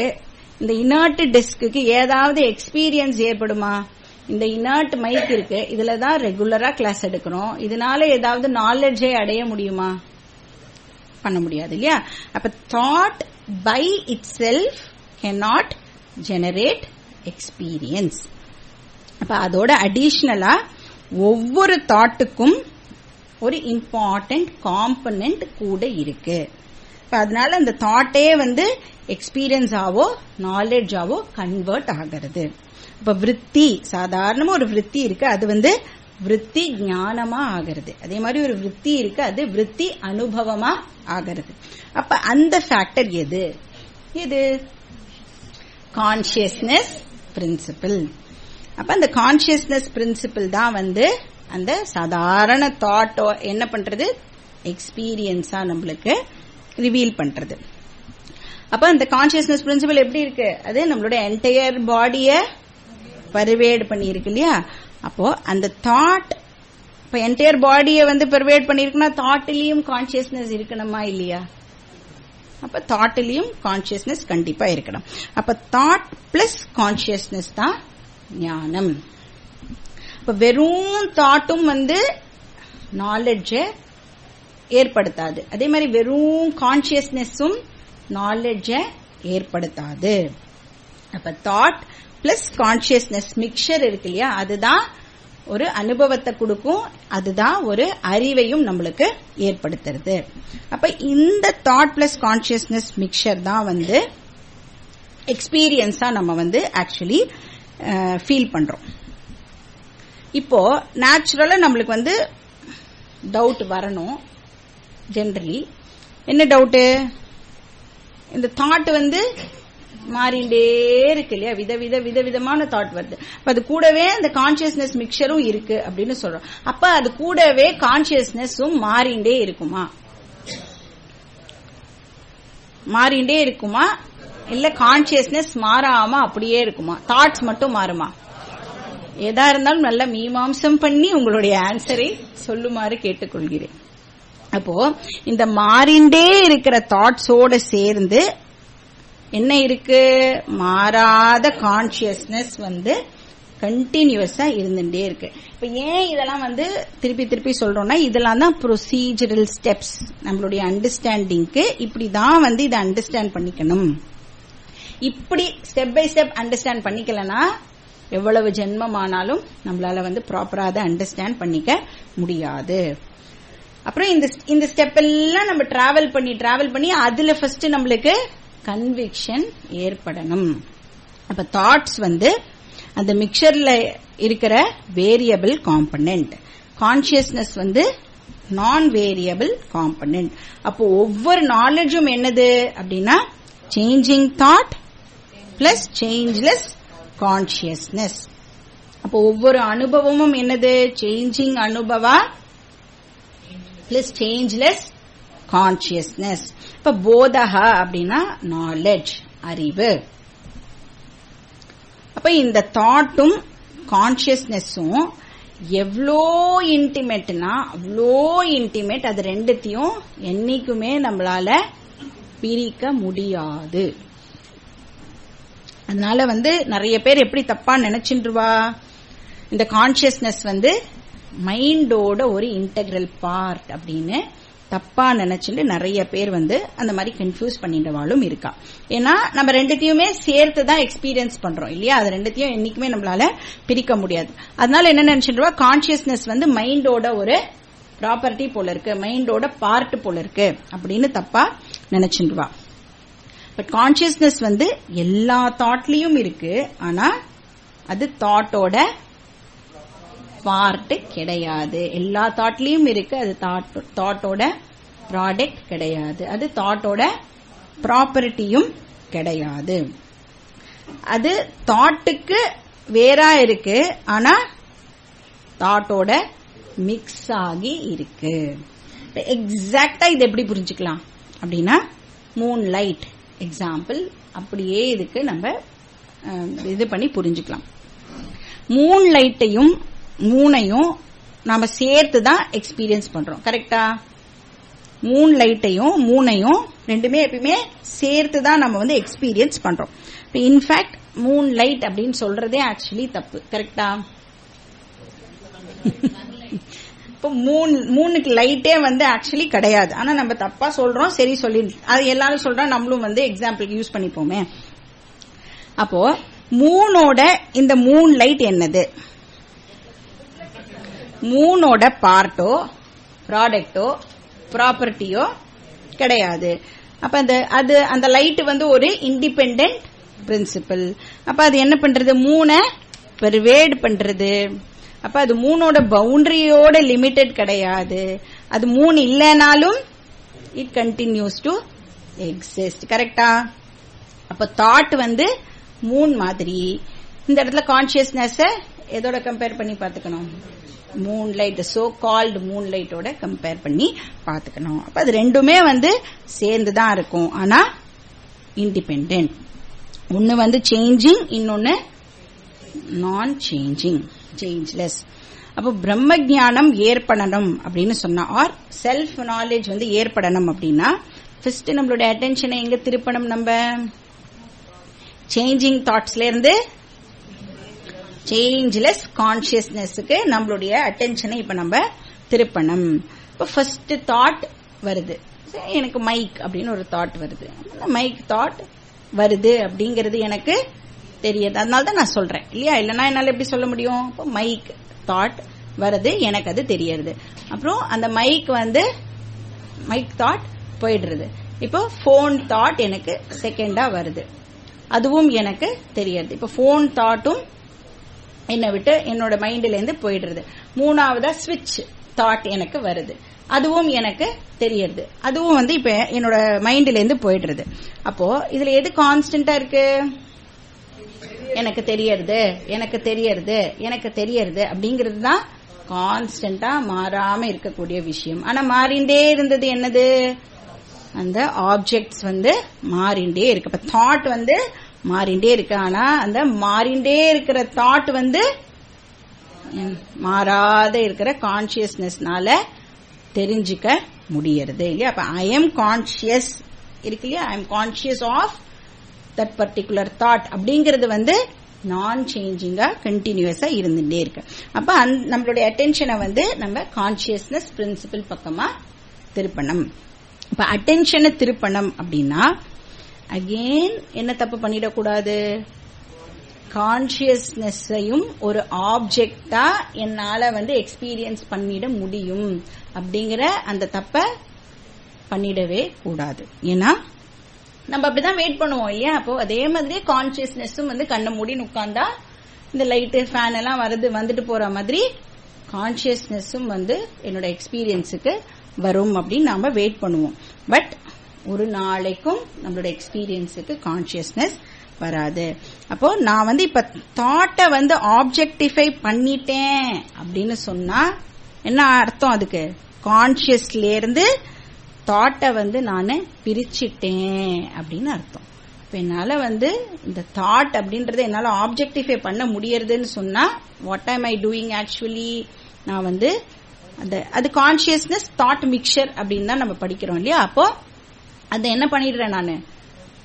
[SPEAKER 1] இந்த இனர்ட் டெஸ்க்கு ஏதாவது எக்ஸ்பீரியன்ஸ் ஏற்படுமா? இந்த இனர்ட் மைக் இருக்கு, இதுலதான் ரெகுலரா கிளாஸ் எடுக்கிறோம், இதனால ஏதாவது நாலேஜை அடைய முடியுமா? பண்ண முடியாது இல்லையா? அப்ப thought by itself cannot generate experience. அப்ப அதோட அடிஷனலா ஒவ்வொரு தாட்டுக்கும் ஒரு இம்பார்ட்டன்ட் காம்பனன்ட் கூட இருக்கு. அதனால அந்த தாட்டே எக்ஸ்பீரியன்ஸ் ஆவோ நாலேஜ் ஆவோ கன்வெர்ட் ஆகிறது. இப்ப விருத்தி, சாதாரணமா ஒரு விருத்தி இருக்கு, அது விருத்தி ஞானமா ஆகிறது. அதே மாதிரி ஒரு விருத்தி இருக்கு, அது விருத்தி அனுபவமா ஆகிறது. அப்ப அந்த ஃபேக்டர் எது? Consciousness principle. அப்ப அந்த கான்சியஸ்னஸ் பிரின்சிபிள் தான் அந்த சாதாரண தாட் என்ன பண்றது, எக்ஸ்பீரியன்ஸா நம்மளுக்கு ரிவீல் பண்றது. அப்ப அந்த கான்சியஸ்னஸ் பிரின்சிபிள் எப்படி இருக்கு? அது நம்மளோட என்டையர் பாடிய பர்வேட் பண்ணி இருக்கு இல்லையா? அப்போ அந்த தாட் இப்ப என்டையர் பாடிய பர்வேட் பண்ணிருக்குன்னா தாட்லயும் கான்சியஸ்னஸ் இருக்கணுமா இல்லையா? அப்ப தாட்லயும் கான்சியஸ்னஸ் கண்டிப்பா இருக்கணும். அப்ப தாட் பிளஸ் கான்சியஸ்னஸ் தான் ஞானம். இப்ப வெறும் தாட்டும் நாலேஜ ஏற்படுத்தாது, அதே மாதிரி வெறும் கான்சியஸ்னஸும் நாலேஜ ஏற்படுத்தாது. அப்ப தாட் பிளஸ் கான்சியஸ்னஸ் மிக்சர் இருக்கு இல்லையா, அதுதான் ஒரு அனுபவத்தை கொடுக்கும், அதுதான் ஒரு அறிவையும் நம்மளுக்கு ஏற்படுத்துறது. அப்ப இந்த தாட் பிளஸ் கான்சியஸ்னஸ் மிக்சர் தான் எக்ஸ்பீரியன்ஸா நம்ம ஆக்சுவலி ஃபீல் பண்றோம். இப்போ நேச்சுரலா நம்மளுக்கு டவுட் வரணும். ஜெனரலி என்ன டவுட்? இந்த தாட் மாறிண்டே இருக்கு இல்லையா, விதவிதமான தாட் வருது. அது கூடவே அந்த கான்சியஸ்னஸ் மிக்சரும் இருக்கு அப்படின்னு சொல்றோம். அப்ப அது கூடவே கான்சியஸ்னஸும் மாறிண்டே இருக்குமா? மாறிண்டே இருக்குமா? இல்ல கான்சியஸ்னஸ் மாறாம அப்படியே இருக்குமா? தாட்ஸ் மட்டும் மாறுமா? எதா இருந்தாலும் நல்ல மீமாம்சம் பண்ணி உங்களுடைய ஆன்சரை சொல்லுமாறு கேட்டுக்கொள்கிறேன். அப்போ இந்த மாறிண்டே இருக்கிற தாட்ஸோட சேர்ந்து என்ன இருக்கு? மாறாத கான்சியஸ்னஸ் கண்டினியூஸா இருந்துட்டே இருக்கு. இப்ப ஏன் இதெல்லாம் திருப்பி திருப்பி சொல்றோம்னா, இதெல்லாம் தான் ப்ரொசீஜரல் ஸ்டெப்ஸ் நம்மளுடைய அண்டர்ஸ்டாண்டிங்க்கு. இப்படிதான் இதை அண்டர்ஸ்டாண்ட் பண்ணிக்கணும். இப்படி ஸ்டெப் பை ஸ்டெப் அண்டர்ஸ்டாண்ட் பண்ணிக்கலனா எவ்வளவு ஜென்மமானாலும் நம்மளால ப்ராப்பரா அதை அண்டர்ஸ்டாண்ட் பண்ணிக்க முடியாது. அப்புறம் இந்த ஸ்டெப் எல்லாம் நம்ம டிராவல் பண்ணி அதுல ஃபர்ஸ்ட் நம்மளுக்கு கன்விக்ஷன் ஏற்படணும். அப்ப தாட்ஸ் அந்த மிக்சர்ல இருக்கிற variable component, consciousness non variable component. அப்போ ஒவ்வொரு நாலேஜும் என்னது அப்படின்னா changing thought plus changeless consciousness. அப்போ ஒவ்வொரு அனுபவமும் என்னது? சேஞ்சிங் அனுபவா பிளஸ் சேஞ்ச்லெஸ் கான்சியஸ்னஸ். இப்ப போதகா அப்படின்னா நாலேஜ், அறிவு. அப்ப இந்த தாட்டும் கான்சியஸ்னஸும் எவ்வளோ இன்டிமேட்னா அவ்வளோ இன்டிமேட். அது ரெண்டுத்தையும் என்னைக்குமே நம்மளால பிரிக்க முடியாது. அதனால நிறைய பேர் எப்படி தப்பா நினைச்சுருவா, இந்த கான்சியஸ்னஸ் மைண்டோட ஒரு இன்டெகிரல் பார்ட் அப்படின்னு தப்பா நினைச்சுட்டு நிறைய பேர் அந்த மாதிரி கன்ஃபியூஸ் பண்ணிட்டவாளும் இருக்கா. ஏன்னா நம்ம ரெண்டுத்தையுமே சேர்த்து தான் எக்ஸ்பீரியன்ஸ் பண்றோம் இல்லையா, அது ரெண்டுத்தையும் என்னைக்குமே நம்மளால பிரிக்க முடியாது. அதனால என்ன நினைச்சுட்டுவா, கான்சியஸ்னஸ் மைண்டோட ஒரு ப்ராப்பர்ட்டி போல இருக்கு, மைண்டோட பார்ட் போல இருக்கு அப்படின்னு தப்பா நினைச்சுட்டுவா. பட் கான்சியஸ்னஸ் எல்லா தாட்லயும் இருக்கு, ஆனா அது தாட்டோட பார்ட் கிடையாது. எல்லா தாட்லயும் இருக்கு, அது தாட்டோட ப்ராடக்ட் கிடையாது, அது தாட்டோட ப்ராப்பர்ட்டியும் கிடையாது. அது தாட்டுக்கு வேறா இருக்கு, ஆனா தாட்டோட மிக்ஸ் ஆகி இருக்கு. எக்ஸாக்டா இது எப்படி புரிஞ்சுக்கலாம் அப்படின்னா மூன் லைட் எக்ஸாம்பிள் அப்படியே இதுக்கு நம்ம இது பண்ணி புரிஞ்சுக்கலாம். மூன் லைட்டையும் மூனையும் நாம சேர்த்து தான் எக்ஸ்பீரியன்ஸ் பண்றோம். கரெக்டா? மூன் லைட்டையும் மூனையும் ரெண்டுமே எப்பயுமே சேர்த்து தான் நம்ம வந்து எக்ஸ்பீரியன்ஸ் பண்றோம். இன்ஃபேக்ட் மூன் லைட் அப்படின்னு சொல்றதே ஆக்சுவலி தப்பு. கரெக்டா? இப்போ மூணுக்கு லைட்டே வந்து ஆக்சுவலி கிடையாது. ஆனா நம்ம தப்பா சொல்றோம். சரி சொல்லி அது எல்லாரும் சொல்றோம், நம்மளும் வந்து எக்ஸாம்பிள் யூஸ் பண்ணிப்போமே. அப்போ மூனோட இந்த மூன் லைட் என்னது? மூனோட பார்ட்டோ ப்ராடக்டோ ப்ராப்பர்ட்டியோ கிடையாது. அப்ப அந்த லைட் வந்து ஒரு இண்டிபெண்டன்ட் பிரின்சிபல். அப்ப அது என்ன பண்றது? மூணை பெர்வேட் பண்றது. அப்ப அது மூணோட பவுண்டரியோட லிமிட்டட் கிடையாது. அது மூணு இல்லைனாலும் இட் கண்டினியூஸ் டு எக்ஸிஸ்ட். கரெக்டா? அப்ப தாட் வந்து மூன் மாதிரி. இந்த இடத்துல கான்சியஸ்னஸ் எதோட கம்பேர் பண்ணி பாத்துக்கணும்? Moon light, so called moon லைட்டோட கம்பேர் பண்ணி பாத்துக்கணும். அப்ப அது ரெண்டுமே வந்து சேர்ந்துதான் இருக்கும். ஆனா இண்டிபெண்டன்ட். ஒன்னு வந்து சேஞ்சிங், இன்னொன்னு நான் சேஞ்சிங், சேஞ்ச்லெஸ். அப்போ பிரம்ம ஞானம் ஏற்படணும் அப்படின்னு சொன்னா, ஆர் செல்ஃப் நாலேஜ் வந்து ஏற்படணும் அப்படின்னா ஃபர்ஸ்ட் நம்மளோட அட்டென்ஷனை எங்க திருப்பணும்? நம்ம சேஞ்சிங் தாட்ஸ்ல இருந்து சேஞ்ச்லெஸ் கான்சியஸ்னஸ்க்கு நம்மளுடைய அட்டென்ஷனை இப்ப நம்ம திருப்பணும். இப்ப ஃபர்ஸ்ட் தாட் வருது, எனக்கு மைக் அப்படின்னு ஒரு தாட் வருது. மைக் தாட் வருது அப்படிங்கறது எனக்கு தெரியாது, அதனால தான் நான் சொல்றேன் இல்லையா? இல்லைன்னா என்னால எப்படி சொல்ல முடியும்? இப்போ மைக் தாட் வருது, எனக்கு அது தெரியாது. அப்புறம் அந்த மைக் தாட் போயிடுறது. இப்போ போன் தாட் எனக்கு செகண்டா வருது, அதுவும் எனக்கு தெரியாது. இப்போ போன் தாட்டும் என்னை விட்டு என்னோட மைண்ட்ல இருந்து போயிடுறது. மூணாவதா ஸ்விட்ச் தாட் எனக்கு வருது, அதுவும் எனக்கு தெரியுது, அதுவும் வந்து இப்ப என்னோட மைண்ட்ல இருந்து போயிடுறது. அப்போ இதுல எது கான்ஸ்டன்டா இருக்கு? எனக்கு தெரியறது, எனக்கு தெரியறது, எனக்கு தெரியறது அப்படிங்கிறது தான் கான்ஸ்டன்டா மாறாம இருக்கக்கூடிய விஷயம். ஆனா மாறிண்டே இருந்தது என்னது? அந்த ஆப்ஜெக்ட்ஸ் வந்து மாறிண்டே இருக்கு. இப்ப தாட் வந்து மாறிண்டே இருக்கு. ஆனா அந்த மாறிண்டே இருக்கிற தாட் வந்து மாறாத இருக்கிற கான்சியஸ்னஸ்னால தெரிஞ்சுக்க முடியறது இல்லையா? அப்ப ஐ எம் கான்சியஸ் இருக்கு இல்லையா? I am conscious of that particular thought அப்படிங்கிறது வந்து நான் சேஞ்சிங்கா கண்டினியூஸா இருந்துட்டே இருக்கு. அப்ப நம்மளுடைய அட்டென்ஷனை வந்து நம்ம கான்சியஸ்னஸ் பிரின்சிபிள் பக்கமா திருப்பணும். இப்ப அட்டென்ஷனை திருப்பணும் அப்படின்னா அகெயின் என்ன தப்பு பண்ணிடக்கூடாது? கான்சியஸ்னஸையும் ஒரு ஆப்ஜெக்டா என்னால வந்து எக்ஸ்பீரியன்ஸ் பண்ணிட முடியும் அப்படிங்கிற அந்த தப்ப பண்ணிடவே கூடாது. ஏன்னா நம்ம அப்படிதான் வெயிட் பண்ணுவோம் இல்லையா? அப்போ அதே மாதிரி கான்சியஸ்னஸும் வந்து கண்ணை மூடி உட்கார்ந்தா இந்த லைட்டு ஃபேன் எல்லாம் வந்துட்டு போற மாதிரி கான்சியஸ்னஸும் வந்து என்னோட எக்ஸ்பீரியன்ஸுக்கு வரும் அப்படின்னு நாம வெயிட் பண்ணுவோம். பட் ஒரு நாளைக்கும் நம்மளோட எக்ஸ்பீரியன்ஸுக்கு கான்சியஸ்னஸ் வராது. அப்போ நான் வந்து இப்ப தாட்டை வந்து ஆப்ஜெக்டிஃபை பண்ணிட்டேன் அப்படின்னு சொன்னா என்ன அர்த்தம்? அதுக்கு கான்சியஸ்ல இருந்து தாட்டை வந்து நான் பிரிச்சுட்டேன் அப்படின்னு அர்த்தம். இப்ப என்னால வந்து இந்த தாட் அப்படின்றத என்னால ஆப்ஜெக்டிஃபை பண்ண முடியறதுன்னு சொன்னா வாட் ஆம் ஐ டூயிங் ஆக்சுவலி? நான் வந்து அது கான்சியஸ்னஸ் தாட் மிக்சர் அப்படின்னு தான் நம்ம படிக்கிறோம் இல்லையா? அப்போ அதை என்ன பண்ணிடுறேன்? நான்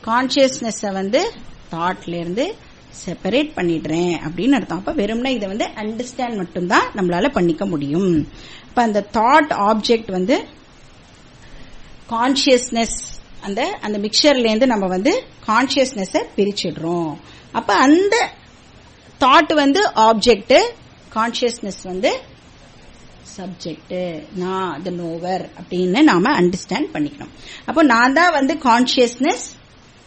[SPEAKER 1] கான்சியஸ்னஸ் வந்து தாட்ல இருந்து செப்பரேட் பண்ணிடுறேன் அப்படின்னு அர்த்தம். அப்ப வெறும்னா இதை வந்து அண்டர்ஸ்டாண்ட் மட்டும்தான் நம்மளால பண்ணிக்க முடியும். இப்ப அந்த தாட் ஆப்ஜெக்ட் வந்து கான்சியஸ்னஸ் அந்த மிக்சர்ல இருந்து நம்ம வந்து கான்சியஸ்னஸ் பிரிச்சிடுறோம். அப்ப அந்த தாட் வந்து ஆப்ஜெக்ட், கான்சியஸ்னஸ் வந்து சப்ஜெக்ட், நான் த நோவர் அப்படின்னு நாம அண்டர்ஸ்டாண்ட் பண்ணிக்கணும். அப்போ நான் தான் வந்து consciousness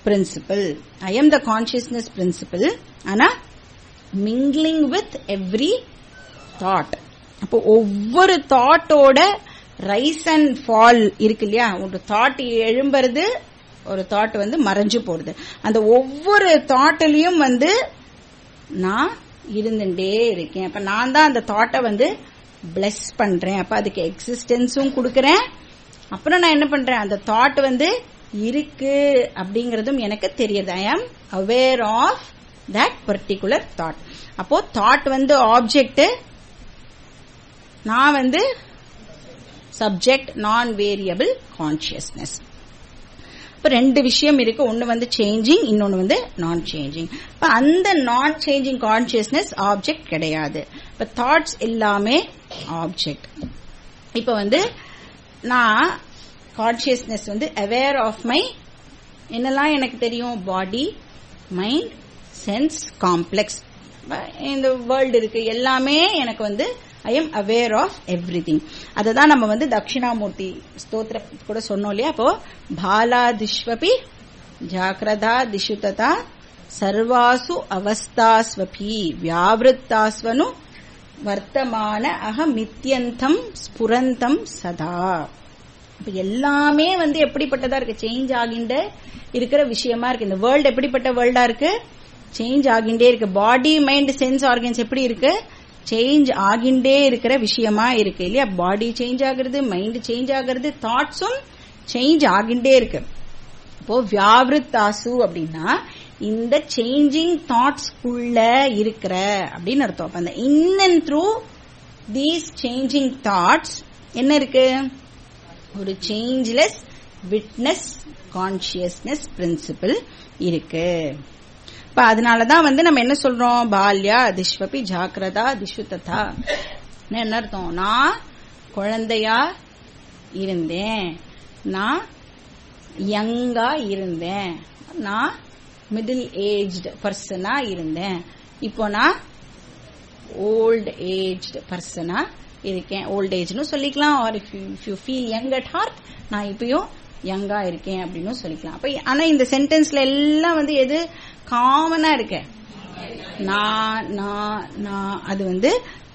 [SPEAKER 1] principle, I am the consciousness principle. ஆனா மிங்லிங் வித் எவ்ரி தாட். அப்போ ஒவ்வொரு தாட்டோட ரைஸ் அண்ட் ஃபால் இருக்கு இல்லையா? ஒரு தாட் எழும்புறது, ஒரு தாட் வந்து மறைஞ்சு போறது. அந்த ஒவ்வொரு தாட்டிலையும் வந்து நான் இருந்துட்டே இருக்கேன். அப்ப நான் தான் அந்த தாட்டை வந்து பிளஸ் பண்றேன். அப்ப அதுக்கு எக்ஸிஸ்டன்ஸும் கொடுக்கறேன், அப்புறம் நான் என்ன பண்றேன், அந்த தாட் வந்து இருக்கு அப்படிங்கறதும் எனக்கு தெரியுது. I am aware of that particular thought. அப்போ தாட் வந்து ஆப்ஜெக்ட், நான் வந்து சப்ஜெக்ட், நான் வேரியபிள் கான்சியஸ்னஸ். இப்ப ரெண்டு விஷயம் இருக்கு, ஒன்னு வந்து சேஞ்சிங், இன்னொன்னு வந்து நான் சேஞ்சிங். இப்ப அந்த நான் சேஞ்சிங் கான்சியஸ்னஸ் ஆப்ஜெக்ட் கிடையாது. இப்ப தாட்ஸ் எல்லாமே ஆப்ஜெக்ட். இப்ப வந்து நான் கான்சியஸ்னஸ் வந்து அவேர் ஆஃப் மை என்னெல்லாம் எனக்கு தெரியும், பாடி, மைண்ட், சென்ஸ், காம்ப்ளெக்ஸ், இந்த வேர்ல்டு இருக்கு, எல்லாமே எனக்கு வந்து I am aware of everything. அததான் நம்ம வந்து தட்சிணாமூர்த்தி ஸ்தோத்திர கூட சொன்னோம் இல்லையா. அப்போ பாலாதிஷ்வபி ஜாக்கிரதா திசுததா சர்வாசு அவஸ்தாஸ்வபி வியாவிருத்தாஸ்வனு வர்த்தமான அகமித்யந்தம் ஸ்புரந்தம் சதா. இப்ப எல்லாமே வந்து எப்படிப்பட்டதா இருக்கு, சேஞ்ச் ஆகின்ற இருக்கிற விஷயமா இருக்கு. இந்த வேர்ல்டு எப்படிப்பட்ட வேர்ல்டா இருக்கு, சேஞ்ச் ஆகிண்டே இருக்கு. பாடி, மைண்ட், சென்ஸ் ஆர்கன்ஸ் எப்படி இருக்கு, சேஞ்ச் ஆகிண்டே இருக்கிற விஷயமா இருக்கு இல்லையா. பாடி சேஞ்ச் ஆகுறது, மைண்ட் சேஞ்ச் ஆகுறது, தாட்ஸும் சேஞ்ச் ஆகிண்டே இருக்கு. இப்போ வியாவிருத்தாசு அப்படின்னா இந்த சேஞ்சிங் தாட்ஸ் குள்ள இருக்கிற அப்படின்னு அர்த்தம். அப்ப அந்த in and through these changing thoughts என்ன இருக்கு, ஒரு சேஞ்ச்லெஸ் விட்னஸ் கான்சியஸ்னஸ் பிரின்சிபிள் இருக்கு. இப்ப அதனாலதான் வந்து நம்ம என்ன சொல்றோம், பால்யா திஷ்வபி ஜாக்கிரதா திசுததா. என்ன அர்த்தம், நான் குழந்தையா இருந்தேன், நான் யங்கா இருந்தேன், நான் மிடில் ஏஜ்டு பர்சனா இருந்தேன், இப்போ நான் ஓல்ட் ஏஜ்டு பர்சனா இருக்கேன். ஓல்ட் ஏஜ்னு சொல்லிக்கலாம். Or if you feel young at heart, நான் இப்பயும் யங்கா இருக்கேன் அப்படின்னு சொல்லிக்கலாம். அப்ப ஆனா இந்த சென்டென்ஸ்ல எல்லாம் வந்து எது காமனா இருக்கு, நான் அது வந்து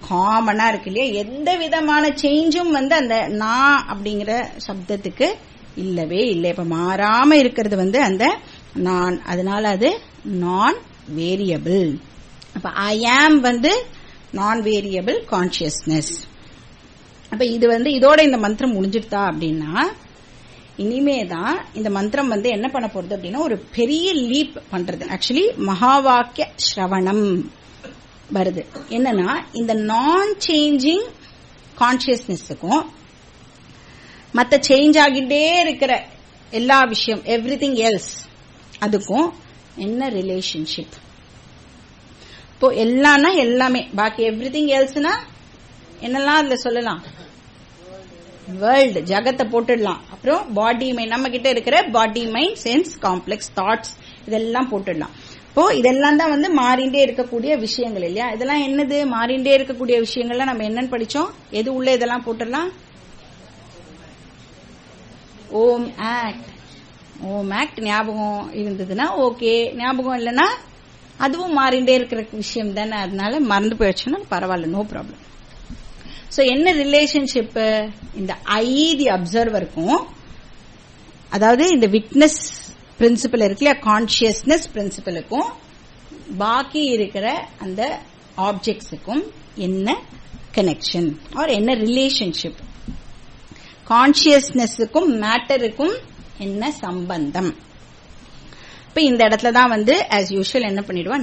[SPEAKER 1] காமனா இருக்கு இல்லையா. எந்த விதமான சேஞ்சும் வந்து அந்த நான் அப்படிங்கிற சப்தத்துக்கு இல்லவே இல்லை. இப்ப மாறாம இருக்கிறது வந்து அந்த நான், அதனால அது நான் வேரியபிள். அப்ப ஐ ஆம் வந்து நான் வேரியபிள் கான்சியஸ்னஸ். அப்ப இது வந்து இதோட இந்த மந்திரம் முடிஞ்சிட்டா அப்படின்னா இனிமேதான் இந்த மந்திரம் வந்து என்ன பண்ண போறது அப்படின்னா ஒரு பெரிய லீப் பண்றது. ஆக்சுவலி மகாவாக்கிய ஸ்ரவணம் வருது. என்னன்னா இந்த நான் சேஞ்சிங் கான்சியஸ்னஸுக்கும் மற்ற சேஞ்ச் ஆகிட்டே இருக்கிற எல்லா விஷயம் எவ்ரிதிங் எல்ஸ் அதுக்கும் என்ன ரிலேஷன்ஷிப். இப்போ எல்லாம்னா எல்லாமே, பாக்கி எவ்ரிதிங் எல்ஸ்னா என்னெல்லாம் அதுல சொல்லலாம், வேர்ல்டு ஜகத்தை போட்டுடலாம். அப்புறம் பாடி மைண்ட், நம்ம கிட்ட இருக்கிற பாடி மைண்ட் சென்ஸ் காம்ப்ளெக்ஸ் தாட்ஸ் இதெல்லாம் போட்டுடலாம். இப்போ இதெல்லாம் தான் வந்து மாறிண்டே இருக்கக்கூடிய விஷயங்கள் இல்லையா. இதெல்லாம் என்னது, மாறிண்டே இருக்கக்கூடிய விஷயங்கள்லாம் நம்ம என்னன்னு படிச்சோம், எது உள்ள இதெல்லாம் போட்டுடலாம், ஓம் ஆக்ட். ஓம் ஆக்ட் ஞாபகம் இருந்ததுன்னா ஓகே, ஞாபகம் இல்லைன்னா அதுவும் மாறிண்டே இருக்கிற விஷயம் தானே, அதனால மறந்து போயிடுச்சுன்னா பரவாயில்ல, நோ ப்ராப்ளம். சோ என்ன ரிலேஷன்ஷிப், இந்த ஐ தி அப்சர்வருக்கும், அதாவது இந்த விட்னஸ் பிரின்சிபல் இருக்கு இல்லையா, கான்சியஸ்னஸ் பிரின்சிபலுக்கும் பாக்கி இருக்கிற அந்த ஆப்ஜெக்ட்ஸுக்கும் என்ன கனெக்ஷன் ஆர் என்ன ரிலேஷன்ஷிப், கான்சியஸ்னஸுக்கும் மேட்டருக்கும் என்ன சம்பந்தம். இப்ப இந்த இடத்துல தான் வந்து ஆஸ் யூஷுவல் என்ன பண்ணிடுவா,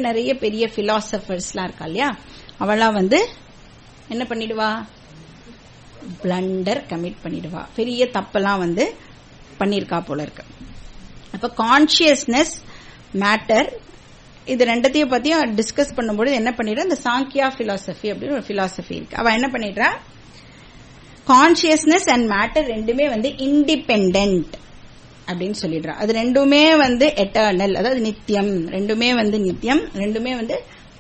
[SPEAKER 1] நிறைய பெரிய பிலாசபர்ஸ்லாம் இருக்கா இல்லையா, அவெல்லாம் வந்து என்ன பண்ணிடுவா, பிளண்டர் கமிட் பண்ணிடுவா, பெரிய தப்பெல்லாம் வந்து பண்ணிருக்கா போல இருக்கு. அப்ப கான்சியஸ்னஸ் மேட்டர் இது ரெண்டத்தையும் பத்தியும் டிஸ்கஸ் பண்ணும்போது என்ன பண்ணிடுறா, இந்த சாங்கியா பிலாசபி அப்படின்னு ஒரு பிலாசபி இருக்கு. அவ என்ன பண்ணிடுறா, கான்சியஸ்னஸ் அண்ட் மேட்டர் ரெண்டுமே வந்து இண்டிபெண்டன்ட் அப்படின்னு சொல்லிடுறா. அது ரெண்டுமே வந்து எட்டர்னல், அதாவது நித்தியம், ரெண்டுமே வந்து நித்தியம், ரெண்டுமே வந்து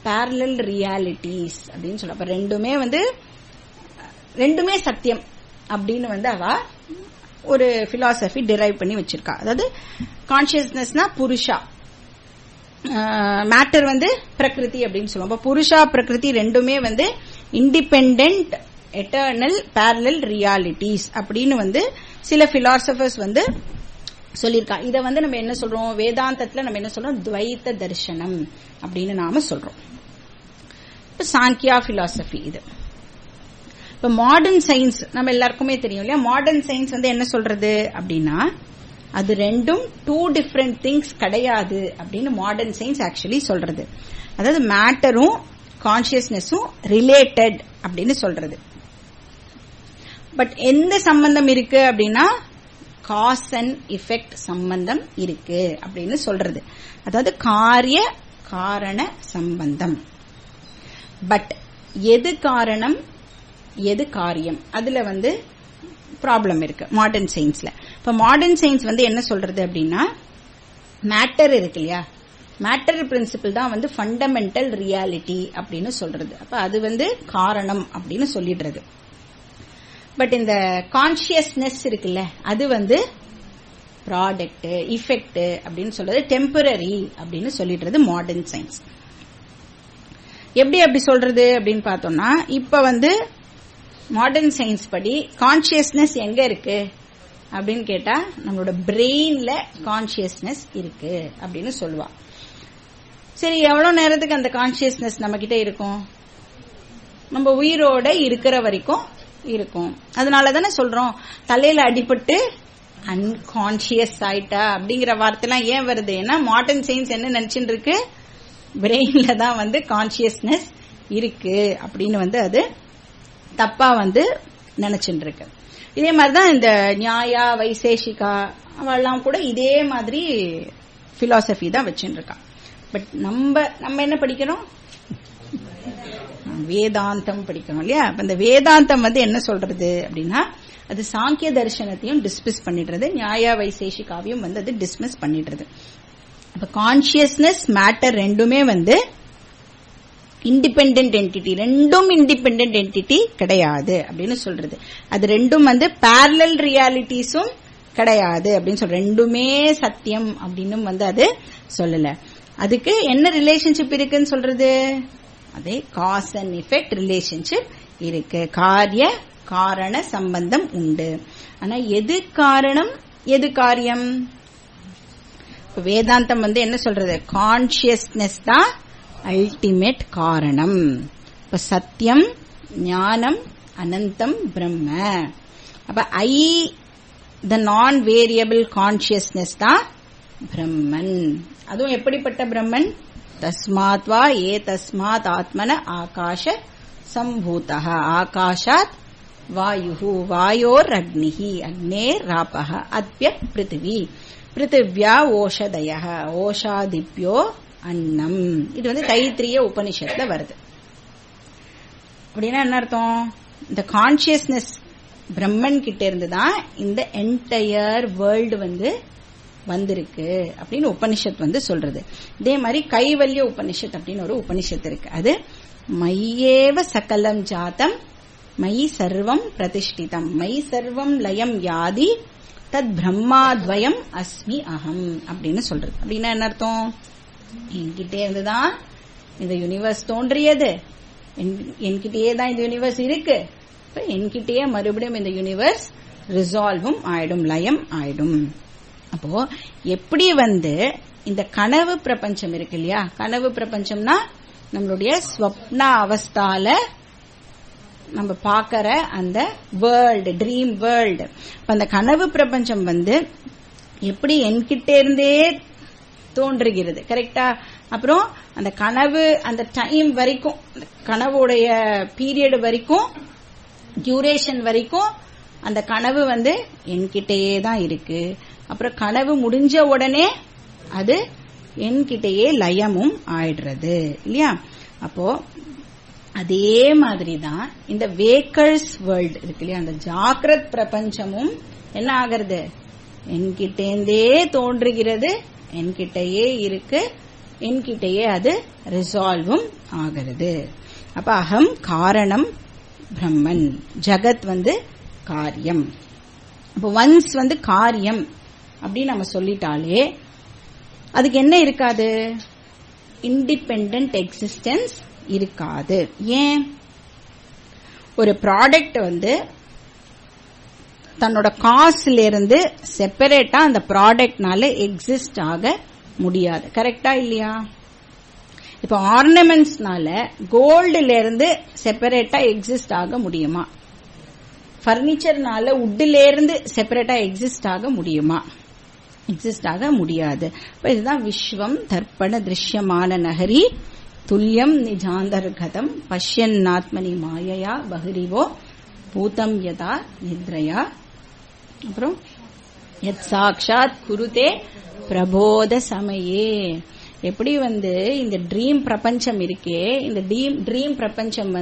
[SPEAKER 1] parallel realities அப்படின்னு சொல்ல. அப்ப ரெண்டுமே சத்தியம் அப்படின்னு வந்து அவ ஒரு பிலாசபி டிரைவ் பண்ணி வச்சிருக்கா. அதாவது கான்சியஸ்னஸ்னா புருஷா, மேட்டர் வந்து பிரகிருதி அப்படின்னு சொல்லுவோம். அப்ப புருஷா பிரகிருதி ரெண்டுமே வந்து இண்டிபெண்டன்ட் எட்டர்னல் parallel realities அப்படின்னு வந்து சில பிலாசபர்ஸ் வந்து சொல்லியிருக்கா. இத வந்து நம்ம என்ன சொல்றோம், வேதாந்தத்துல நம்ம என்ன சொல்றோம், துவைத்த தரிசனம் அப்படின்னு நாம சொல்றோம். இப்ப சாங்கியா பிலாசபி இது. இப்ப மாடர்ன் சயின்ஸ் நம்ம எல்லாருக்குமே தெரியும் இல்லையா, மாடர்ன் சயின்ஸ் வந்து என்ன சொல்றது அப்படின்னா அது ரெண்டும் 2 டிஃபரெண்ட் திங்ஸ் கிடையாது அப்படின்னு மாடர்ன் சயின்ஸ் ஆக்சுவலி சொல்றது. அதாவது மேட்டரும் கான்சியஸ்னஸும் ரிலேட்டட் அப்படின்னு சொல்றது. பட் எந்த சம்பந்தம் இருக்கு அப்படின்னா காஸ் அண்ட் எஃபெக்ட் சம்பந்தம் இருக்கு அப்படின்னு சொல்றது. அதாவது காரிய காரண சம்பந்தம். பட் எது காரணம் எது காரியம் அதுல வந்து ப்ராப்ளம் இருக்கு மாடர்ன் சயின்ஸ்ல. இப்ப மாடர்ன் சயின்ஸ் வந்து என்ன சொல்றது அப்படின்னா மேட்டர் இருக்கு இல்லையா, மேட்டர் பிரின்சிபிள் தான் வந்து ஃபண்டமெண்டல் ரியாலிட்டி அப்படின்னு சொல்றது. அப்ப அது வந்து காரணம் அப்படின்னு சொல்லிடுறது. பட் இந்த கான்சியஸ்னஸ் இருக்குல்ல அது வந்து ப்ராடக்ட் இஃபெக்ட் அப்படின்னு சொல்றது, டெம்பரரி அப்படின்னு சொல்லிடுறது மாடர்ன் சயின்ஸ். எப்படி அப்படி சொல்றது அப்படின்னு பார்த்தோம்னா இப்ப வந்து மாடர்ன் சயின்ஸ் படி கான்சியஸ்னஸ் எங்க இருக்கு அப்படின்னு கேட்டா நம்மளோட பிரெயின்ல கான்சியஸ்னஸ் இருக்கு அப்படின்னு சொல்லுவா. சரி, எவ்வளவு நேரத்துக்கு அந்த கான்சியஸ்னஸ் நம்ம கிட்ட இருக்கும்? நம்ம உயிரோட இருக்கிற வரைக்கும் இருக்கும். அதனாலதானே சொல்றோம் தலையில அடிபட்டு அன்கான்சியஸ் ஆயிட்டா அப்படிங்கிற வார்த்தைலாம் ஏன் வருது? ஏன்னா மாடர்ன் சயின்ஸ் என்ன நினைச்சுட்டு இருக்கு, பிரெயின்ல தான் வந்து கான்சியஸ்னஸ் இருக்கு அப்படின்னு வந்து அது தப்பா வந்து நினைச்சுட்டு இருக்கு. இதே மாதிரிதான் இந்த நியாயா வைசேஷிகா அவெல்லாம் கூட இதே மாதிரி பிலாசபி தான் வச்சுட்டு இருக்கா. பட் நம்ம என்ன படிக்கிறோம்? வேதாந்தம் படிக்கணும் இல்லையா. இந்த வேதாந்தம் வந்து என்ன சொல்றது அப்படின்னா அது சாங்கிய தரிசனத்தையும் டிஸ்மிஸ் பண்ணிடுறது, நியாயா வைசேஷிகாவையும் வந்து அது டிஸ்மிஸ் பண்ணிடுறது. அப்ப கான்சியஸ்னஸ் மேட்டர் ரெண்டுமே வந்து இண்டிபெண்டன்ட் என்டிட்டி, ரெண்டும் இண்டிபெண்டன்ட் என்டிட்டி கிடையாது அப்படின்னு சொல்றது. அது ரெண்டும் வந்து பேரலல் ரியாலிட்டிஸும் கிடையாது அப்படின்னு சொல்ற, ரெண்டுமே சத்தியம் அப்படின்னு வந்து அது சொல்லல. அதுக்கு என்ன ரிலேஷன்ஷிப் இருக்குன்னு சொல்றது? அதே காஸ் அண்ட் எஃபெக்ட் ரிலேஷன்ஷிப் இருக்கு, காரிய காரண சம்பந்தம் உண்டு. ஆனா எது காரணம் எது காரியம்? வேதாந்தம் வந்து என்ன சொல்றது? கான்சியஸ்னஸ் தான் அல்டிமேட் காரணம். இப்ப சத்தியம் ஞானம் அனந்தம் பிரம்ம. அப்ப த நான் வேரியபிள் கான்சியஸ்னஸ் தான் பிரம்மன். அதுவும் எப்படிப்பட்ட பிரம்மன்? தஸ்மாத் வா ஏ தஸ்மாத் ஆத்மன ஆகாஷ சம்பூதா, ஆகாஷாத் வாயு வாயோர் அக்னிஹி அக்னேர் ராபஹ அத்ய பிருத்திவி பிருத்திவ்யா ஓஷதய ஓஷாதிப்யோ அன்னம். இது வந்து தைத்திரிய உபனிஷத்துல வருது. அப்படின்னா என்ன அர்த்தம்? இந்த கான்சியஸ்னஸ் பிரம்மன் கிட்ட இருந்துதான் இந்த என்டையர் வேர்ல்டு வந்து வந்திருக்கு அப்படின்னு உபனிஷத் வந்து சொல்றது. இதே மாதிரி கைவல்ய உபனிஷத் அப்படின்னு ஒரு உபனிஷத்து இருக்கு. அது மையேவ சகலம் ஜாதம் மயி சர்வம் பிரதிஷ்டிதம் மயி சர்வம் லயம் யாதி தத் பிரம்மாத்வயம் அஸ்மி அகம் அப்படின்னு சொல்றது. அப்படின்னா என்ன அர்த்தம்? என்கிட்டே இருந்துதான் இந்த யூனிவர்ஸ் தோன்றியது, என்கிட்டயே தான் இந்த யூனிவர்ஸ் இருக்கு. என்கிட்டயே மறுபடியும் இந்த யூனிவர்ஸ் ரிசால்வும் ஆயிடும், லயம் ஆயிடும். அப்போ எப்படி வந்து இந்த கனவு பிரபஞ்சம் இருக்கு இல்லையா, கனவு பிரபஞ்சம்னா நம்மளுடைய ஸ்வப்ன அவஸ்தால நம்ம பாக்கற அந்த வேர்ல்டு, ட்ரீம் வேர்ல்டு. அந்த கனவு பிரபஞ்சம் வந்து எப்படி என்கிட்ட இருந்தே தோன்றுகிறது, கரெக்டா? அப்புறம் அந்த கனவு அந்த டைம் வரைக்கும், கனவுடைய பீரியட் வரைக்கும், டியூரேஷன் வரைக்கும் அந்த கனவு வந்து என்கிட்டயே தான் இருக்கு. அப்புறம் கனவு முடிஞ்ச உடனே அது என்கிட்டயே லயமும் ஆயிடுறது இல்லையா. அப்போ அதே மாதிரிதான் இந்த வேக்கர்ஸ் வேர்ல்டு இருக்கு இல்லையா, அந்த ஜாகிரத் பிரபஞ்சமும் என்ன ஆகிறது? என்கிட்டேந்தே தோன்றுகிறது, என்கிட்டயே இருக்கு, என்கிட்டயே அது ரிசால்வும் ஆகிறது. அப்ப அகம் காரணம் பிரம்மன், ஜகத் வந்து காரியம். அப்ப ஒன்ஸ் வந்து காரியம் அப்படின்னு நம்ம சொல்லிட்டாலே அதுக்கு என்ன இருக்காது? இண்டிபெண்டன்ட் எக்ஸிஸ்டன்ஸ் இருக்காது. ஏன்? ஒரு ப்ராடக்ட் வந்து தன்னோட காசுல இருந்து செப்பரேட்டா அந்த ப்ராடக்ட்னால எக்ஸிஸ்ட் ஆக முடியாது, கரெக்டா இல்லையா? இப்ப ஆர்னமெண்ட்ஸ்னால கோல்டுல இருந்து செப்பரேட்டா எக்ஸிஸ்ட் ஆக முடியுமா? பர்னிச்சர்னால உட்ல இருந்து செப்பரேட்டா எக்ஸிஸ்ட் ஆக முடியுமா? எக்ஸிஸ்ட் ஆக முடியாது. இதுதான் விஸ்வம் தர்ப்பண திருஷ்யமான நகரி துல்லியம் நிஜாந்தர்கதம் பஷ்யன்னாத்மனி மாயையா பஹரிவோ பூதம் யதா நித்ரயா. அப்புறம் யத் சாக்ஷாத் குருதே பிரபோத சமயே. எப்படி இந்த ட்ரீம் பிரபஞ்சம் இருக்கே, இந்த ட்ரீம் பிரபஞ்சம்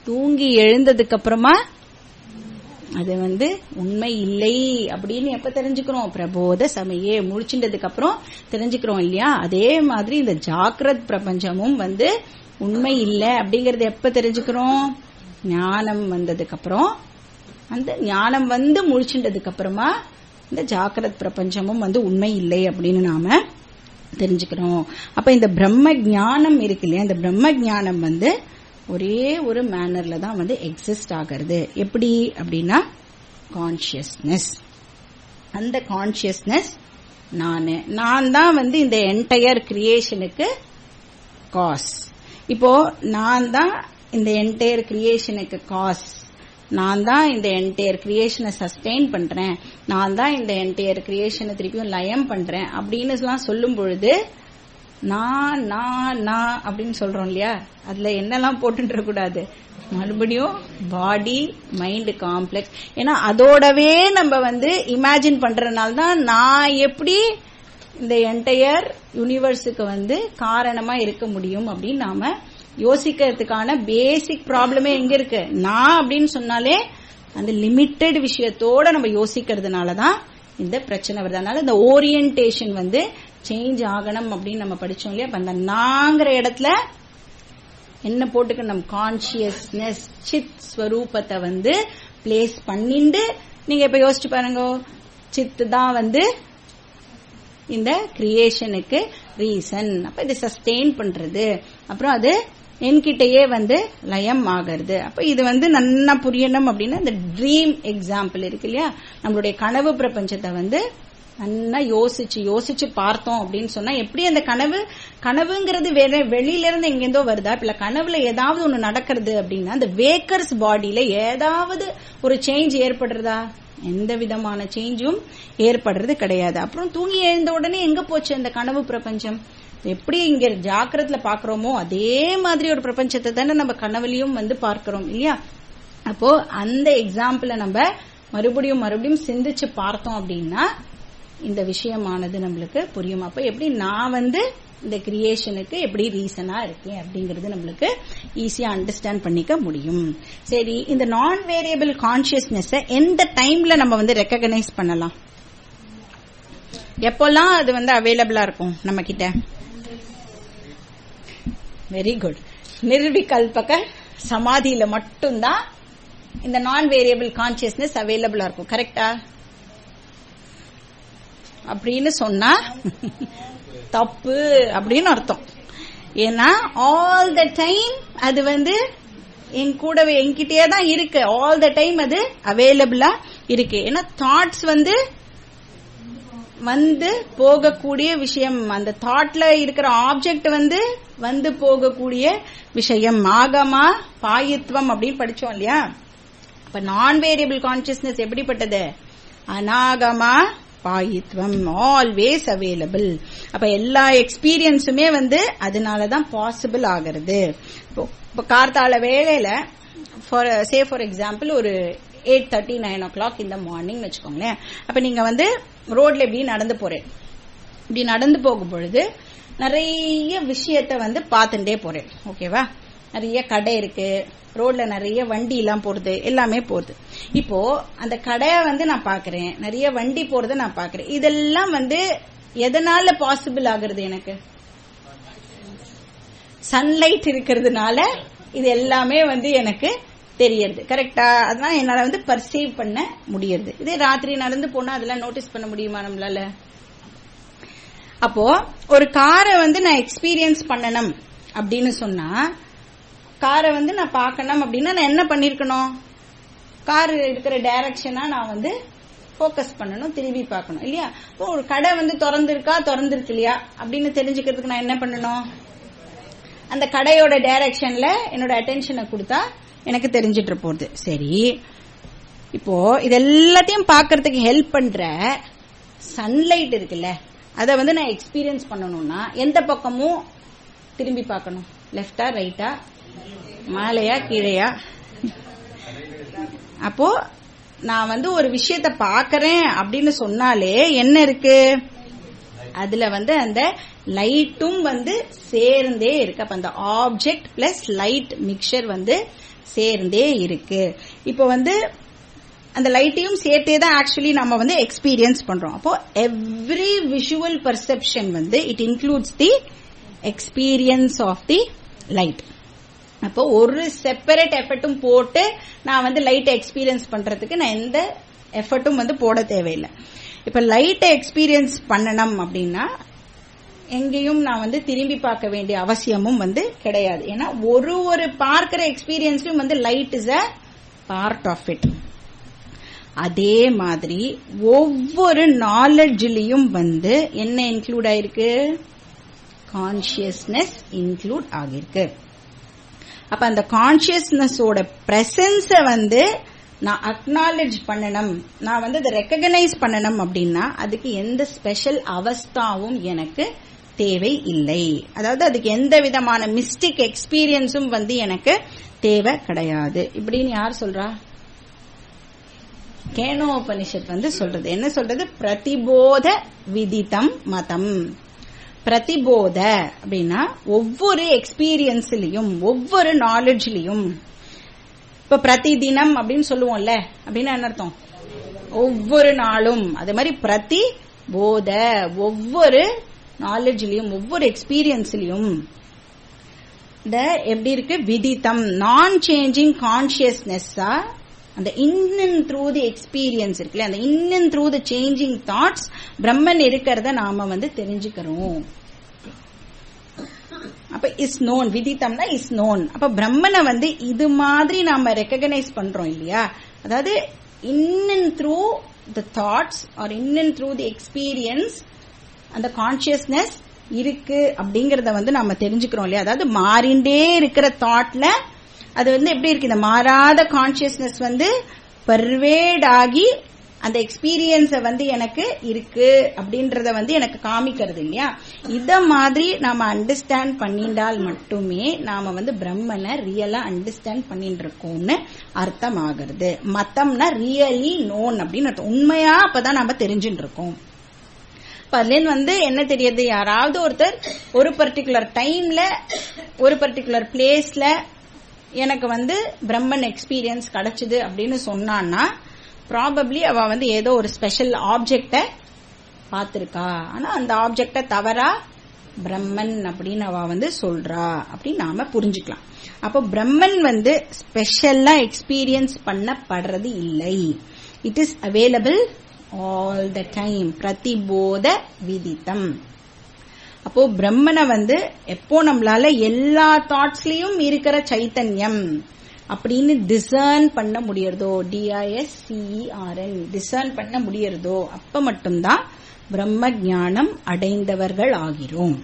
[SPEAKER 1] தூங்கி எழுந்ததுக்கு அப்புறமா அது உண்மை இல்லை அப்படின்னு எப்ப தெரிஞ்சுக்கிறோம்? பிரபோத சமயே, முழிச்சுட்டதுக்கு அப்புறம் தெரிஞ்சுக்கிறோம் இல்லையா? அதே மாதிரி இந்த ஜாக்கிரத் பிரபஞ்சமும் உண்மை இல்லை அப்படிங்கறது எப்ப தெரிஞ்சுக்கிறோம்? ஞானம் வந்ததுக்கு அப்புறம். அந்த ஞானம் முழிச்சுட்டதுக்கு அப்புறமா இந்த ஜாக்கிரத் பிரபஞ்சமும் உண்மை இல்லை அப்படின்னு நாம தெரிஞ்சுக்கிறோம். அப்ப இந்த பிரம்ம ஞானம் இருக்கு இல்லையா, இந்த பிரம்ம ஞானம் ஒரே ஒரு மேனர்ல தான் எக்ஸிஸ்ட் ஆகிறது. எப்படி அப்படின்னா கான்சியஸ்னஸ். அந்த கான்சியஸ்னஸ் நான் தான் இந்த என்டையர் கிரியேஷனுக்கு காஸ். இப்போ நான் தான் இந்த என்டையர் கிரியேஷனுக்கு காஸ், நான் தான் இந்த என்டையர் கிரியேஷனை சஸ்டெயின் பண்றேன், நான் தான் இந்த என்டையர் கிரியேஷனை திருப்பியும் லயம் பண்றேன் அப்படின்னு சொல்லும் பொழுது நான் அப்படின்னு சொல்றோம் இல்லையா, அதுல என்னெல்லாம் போட்டுட்டு கூடாது, மறுபடியும் பாடி மைண்ட் காம்ப்ளெக்ஸ். ஏன்னா அதோடவே நம்ம இமேஜின் பண்றதுனால தான் நான் எப்படி இந்த என்டையர் யூனிவர்ஸுக்கு காரணமா இருக்க முடியும் அப்படின்னு நாம யோசிக்கிறதுக்கான பேசிக் ப்ராப்ளமே எங்க இருக்கு? நான் அப்படின்னு சொன்னாலே அந்த லிமிட்டெட் விஷயத்தோட நம்ம யோசிக்கிறதுனாலதான் இந்த பிரச்சனை வருது. அதனால இந்த ஓரியன்டேஷன் சேஞ்ச் ஆகணும் அப்படின்னு நம்ம படிச்சோம் இல்லையா. அந்த நாங்கிற இடத்துல என்ன போட்டுக்கணும்? கான்சியஸ்னஸ் சித் ஸ்வரூபத்தை பிளேஸ் பண்ணிட்டு நீங்க இப்ப யோசிச்சு பாருங்க. சித்து தான் இந்த கிரியேஷனுக்கு ரீசன். அப்ப இது சஸ்டெயின் பண்றது, அப்புறம் அது என்கிட்டயே லயம் ஆகிறது. அப்ப இது நல்லா புரியணும் அப்படின்னா இந்த ட்ரீம் எக்ஸாம்பிள் இருக்கு இல்லையா, நம்மளுடைய கனவு பிரபஞ்சத்தை நல்லா யோசிச்சு பார்த்தோம் அப்படின்னு சொன்னா எப்படி அந்த கனவுங்கிறது வேற வெளியில இருந்து எங்கேருந்தோ வருதா? இப்ப கனவுல ஏதாவது ஒண்ணு நடக்கிறது அப்படின்னா அந்த வேக்கர்ஸ் பாடியில ஏதாவது ஒரு சேஞ்ச் ஏற்படுறதா? எந்த விதமான சேஞ்சும் ஏற்படுறது கிடையாது. அப்புறம் தூங்கி எழுந்த உடனே எங்க போச்சு அந்த கனவு பிரபஞ்சம்? எப்படி இங்க ஜாக்கிரத்துல பாக்குறோமோ அதே மாதிரி ஒரு பிரபஞ்சத்தை தானே நம்ம கனவுலயும் பார்க்கிறோம் இல்லையா. அப்போ அந்த எக்ஸாம்பிள நம்ம மறுபடியும் சிந்திச்சு பார்த்தோம் அப்படின்னா இந்த விஷயமானது நம்மளுக்கு புரியும். அப்ப எப்படி நான் இந்த கிரியேஷனுக்கு எப்படி ரீசனா இருக்கேன் அப்படிங்கறது நம்மளுக்கு ஈஸியா அண்டர்ஸ்டாண்ட் பண்ணிக்க முடியும். சரி, இந்த நான் வேரியபிள் கான்சியஸ்னஸ் எந்த டைம்ல நம்ம ரெக்கக்னைஸ் பண்ணலாம்? எப்பெல்லாம் அது அவைலபிளா இருக்கும் நம்ம கிட்ட? Very good. நிர்விகல்பக சமாதியில மட்டும்தான் இந்த நான் வேரியபிள் கான்சியஸ்னஸ் அவைலபிளா இருக்கும். கரெக்டா? அப்படின்னு சொன்னா தப்பு அப்படின்னு அர்த்தம். ஏன்னா ஆல் த டைம் அது என் கூடவே என்கிட்டயே தான் இருக்கு. ஆல் த டைம் அது அவைலபிளா இருக்கு. ஏன்னா தாட்ஸ் போகக்கூடிய விஷயம், அந்த தாட்ல இருக்கிற ஆப்ஜெக்ட் வந்து போகக்கூடிய விஷயம். ஆகமா பாயித்வம் அப்படின்னு படிச்சோம் இல்லையா. அப்ப நான் வேரியபிள் கான்சியஸ்னஸ் எப்படிப்பட்டது? அநாகமா பாயித்வம், ஆல்வேஸ் அவைலபிள். அப்ப எல்லா எக்ஸ்பீரியன்ஸுமே அதனாலதான் பாசிபிள் ஆகிறது. இப்ப கார்த்தால வேளையில ஃபார் எக்ஸாம்பிள் ஒரு 8:30 9 o'clock இந்த மார்னிங் வச்சுக்கோங்களேன். அப்ப நீங்க ரோட்ல இப்படி நடந்து போறேன். இப்படி நடந்து போகும் பொழுது நிறைய விஷயத்த பார்த்துட்டே போறேன். ஓகேவா? நிறைய கடை இருக்கு, ரோட்ல நிறைய வண்டி எல்லாம் போறது, எல்லாமே போறது. இப்போ அந்த கடையை நான் பாக்குறேன், நிறைய வண்டி போறத நான் பாக்குறேன். இதெல்லாம் எதனால பாசிபிள் ஆகுறது? எனக்கு சன்லைட் இருக்கிறதுனால இது எல்லாமே எனக்கு தெரியறது. கரெக்டா? அதனால என்னால பர்சீவ் பண்ண முடியுது. இதே ராத்திரி நடந்து போனா அதெல்லாம் நோட்டீஸ் பண்ண முடியுமா நம்மளால? அப்போ ஒரு காரை நான் எக்ஸ்பீரியன்ஸ் பண்ணணும் அப்படின்னு சொன்னா, காரை நான் பார்க்கணும் அப்படின்னா நான் என்ன பண்ணிருக்கணும்? கார் இருக்கிற டைரக்ஷனா நான் போக்கஸ் பண்ணணும், திரும்பி பார்க்கணும் இல்லையா? ஒரு கடை திறந்திருக்கா திறந்திருக்கு இல்லையா அப்படின்னு தெரிஞ்சுக்கிறதுக்கு நான் என்ன பண்ணணும்? அந்த கடையோட டைரக்ஷன்ல என்னோட அட்டென்ஷனை கொடுத்தா எனக்கு தெரிஞ்சிட்டு போகுது. சரி, இப்போ இதெல்லாத்தையும் பாக்கிறதுக்கு ஹெல்ப் பண்ற சன்லைட் இருக்குல்ல, அத வந்து நான் எக்ஸ்பீரியன்ஸ் பண்ணணும்னா எந்த பக்கமும் திரும்பி பார்க்கணும்? லெப்டா ரைட்டா, மேலையா கீழையா? அப்போ நான் வந்து ஒரு விஷயத்த பாக்கறேன் அப்படின்னு சொன்னாலே என்ன இருக்கு அதுல வந்து அந்த லைட்டும் வந்து சேர்ந்தே இருக்கு. அப்ப அந்த ஆப்ஜெக்ட் பிளஸ் லைட் மிக்சர் வந்து சேர்ந்தே இருக்கு. இப்போ வந்து அந்த லைட்டையும் சேர்த்தே தான் ஆக்சுவலி நம்ம வந்து எக்ஸ்பீரியன்ஸ் பண்றோம். அப்போ எவ்ரி விஷுவல் பர்செப்ஷன் வந்து it includes the experience of the light. அப்போ ஒரு செப்பரேட் எஃபர்ட்டும் போட்டு நான் வந்து லைட்டை எக்ஸ்பீரியன்ஸ் பண்றதுக்கு நான் எந்த எஃபர்ட்டும் வந்து போட தேவையில்லை. இப்ப லைட்டை எக்ஸ்பீரியன்ஸ் பண்ணணும் அப்படின்னா எங்கேயும் நான் வந்து திரும்பி பார்க்க வேண்டிய அவசியமும் வந்து கிடையாது. ஏன்னா ஒரு பார்க்கிற எக்ஸ்பீரியன்ஸ்லயும் வந்து light is a part of it. அதே மாதிரி ஒவ்வொரு நாலெட்ஜ்லயும் வந்து என்ன இன்க்ளூட் ஆயிருக்கு? கான்சியஸ்னஸ் இன்க்ளூட் ஆகிருக்கு. அப்ப அந்த கான்சியஸ்னஸோட பிரசன்ஸ வந்து நான் அக்னாலேஜ் பண்ணணும், நான் வந்து அதை ரெக்கக்னைஸ் பண்ணணும் அப்படின்னா அதுக்கு எந்த ஸ்பெஷல் அவஸ்தாவும் எனக்கு தேவை இல்லை. அதாவது அதுக்கு எந்த விதமான மிஸ்டிக் எக்ஸ்பீரியன்ஸும் வந்து எனக்கு தேவை கிடையாது. இப்படின்னு யார் சொல்றா? கேனோபனிஷத் வந்து சொல்றது. என்ன சொல்றது? பிரதிபோத விதித்தம் மதம். பிரதிபோத அப்படின்னா ஒவ்வொரு எக்ஸ்பீரியன்ஸ்லயும் ஒவ்வொரு நாலேஜ்லயும், இப்ப பிரதி தினம் அப்படின்னு சொல்லுவோம்ல, அப்படின்னா என்ன அர்த்தம்? ஒவ்வொரு நாளும். அதே மாதிரி பிரதி போத ஒவ்வொரு நாலேஜ்லயும் ஒவ்வொரு எக்ஸ்பீரியன்ஸ்லயும் இந்த எப்படி இருக்கு? விதித்தம் நான் சேஞ்சிங் கான்சியஸ்னஸா அந்த in and through the experience இருக்குல்ல, அந்த in and through the changing thoughts Brahman இருக்கிறத நாம வந்து தெரிஞ்சுக்கிறோம். அப்ப இஸ் நோன், விதித்தம்னா இஸ் நோன். அப்ப பிரம்மனை வந்து இது மாதிரி நாம ரெக்கக்னைஸ் பண்றோம் இல்லையா? அதாவது in and through the thoughts or in and through the experience அந்த கான்சியஸ்னஸ் இருக்கு அப்படிங்கறத வந்து நாம தெரிஞ்சுக்கிறோம் இல்லையா? அதாவது மாறிண்டே இருக்கிற தாட்ல அது வந்து எப்படி இருக்கு? இந்த மாறாத கான்சியஸ்னஸ் வந்து பர்வேட் ஆகி அந்த எக்ஸ்பீரியன்ஸ வந்து எனக்கு இருக்கு அப்படின்றத வந்து எனக்கு காமிக்கிறது இல்லையா? இத மாதிரி நாம அண்டர்ஸ்டாண்ட் பண்ணிண்டால் மட்டுமே நாம வந்து பிரம்மனை ரியலா அண்டர்ஸ்டாண்ட் பண்ணிட்டு இருக்கோம்னு அர்த்தம் ஆகிறது. மத்தம்னா ரியலி நோன் அப்படின்னு அர்த்தம். உண்மையா அப்பதான் நாம தெரிஞ்சுட்டு இருக்கோம். அதுல வந்து என்ன தெரியுது? யாராவது ஒருத்தர் ஒரு பர்டிகுலர் டைம்ல ஒரு பர்டிகுலர் பிளேஸ்ல எனக்கு வந்து பிரம்மன் எக்ஸ்பீரியன்ஸ் கிடைச்சது அப்படின்னு சொன்னான்னா ப்ராபப்ளி அவ வந்து ஏதோ ஒரு ஸ்பெஷல் ஆப்ஜெக்ட பார்த்திருக்கா. ஆனா அந்த ஆப்ஜெக்ட தவறா பிரம்மன் அப்படின்னு அவ வந்து சொல்றா அப்படின்னு நாம புரிஞ்சுக்கலாம். அப்போ பிரம்மன் வந்து ஸ்பெஷலா எக்ஸ்பீரியன்ஸ் பண்ணப்படுறது இல்லை. It is available all the time. பிரதிபோத விதித்தம். அப்போ பிரம்மனை வந்து எப்போ நம்மளால எல்லா தாட்ஸ்லயும் இருக்கிற சைத்தன்யம் அப்படின்னு டிசர்ன் பண்ண முடியறதோ, DISCERN டிசர்ன் பண்ண முடியறதோ அப்ப மட்டும்தான் பிரம்ம ஞானம் அடைந்தவர்கள் ஆகிறோம்.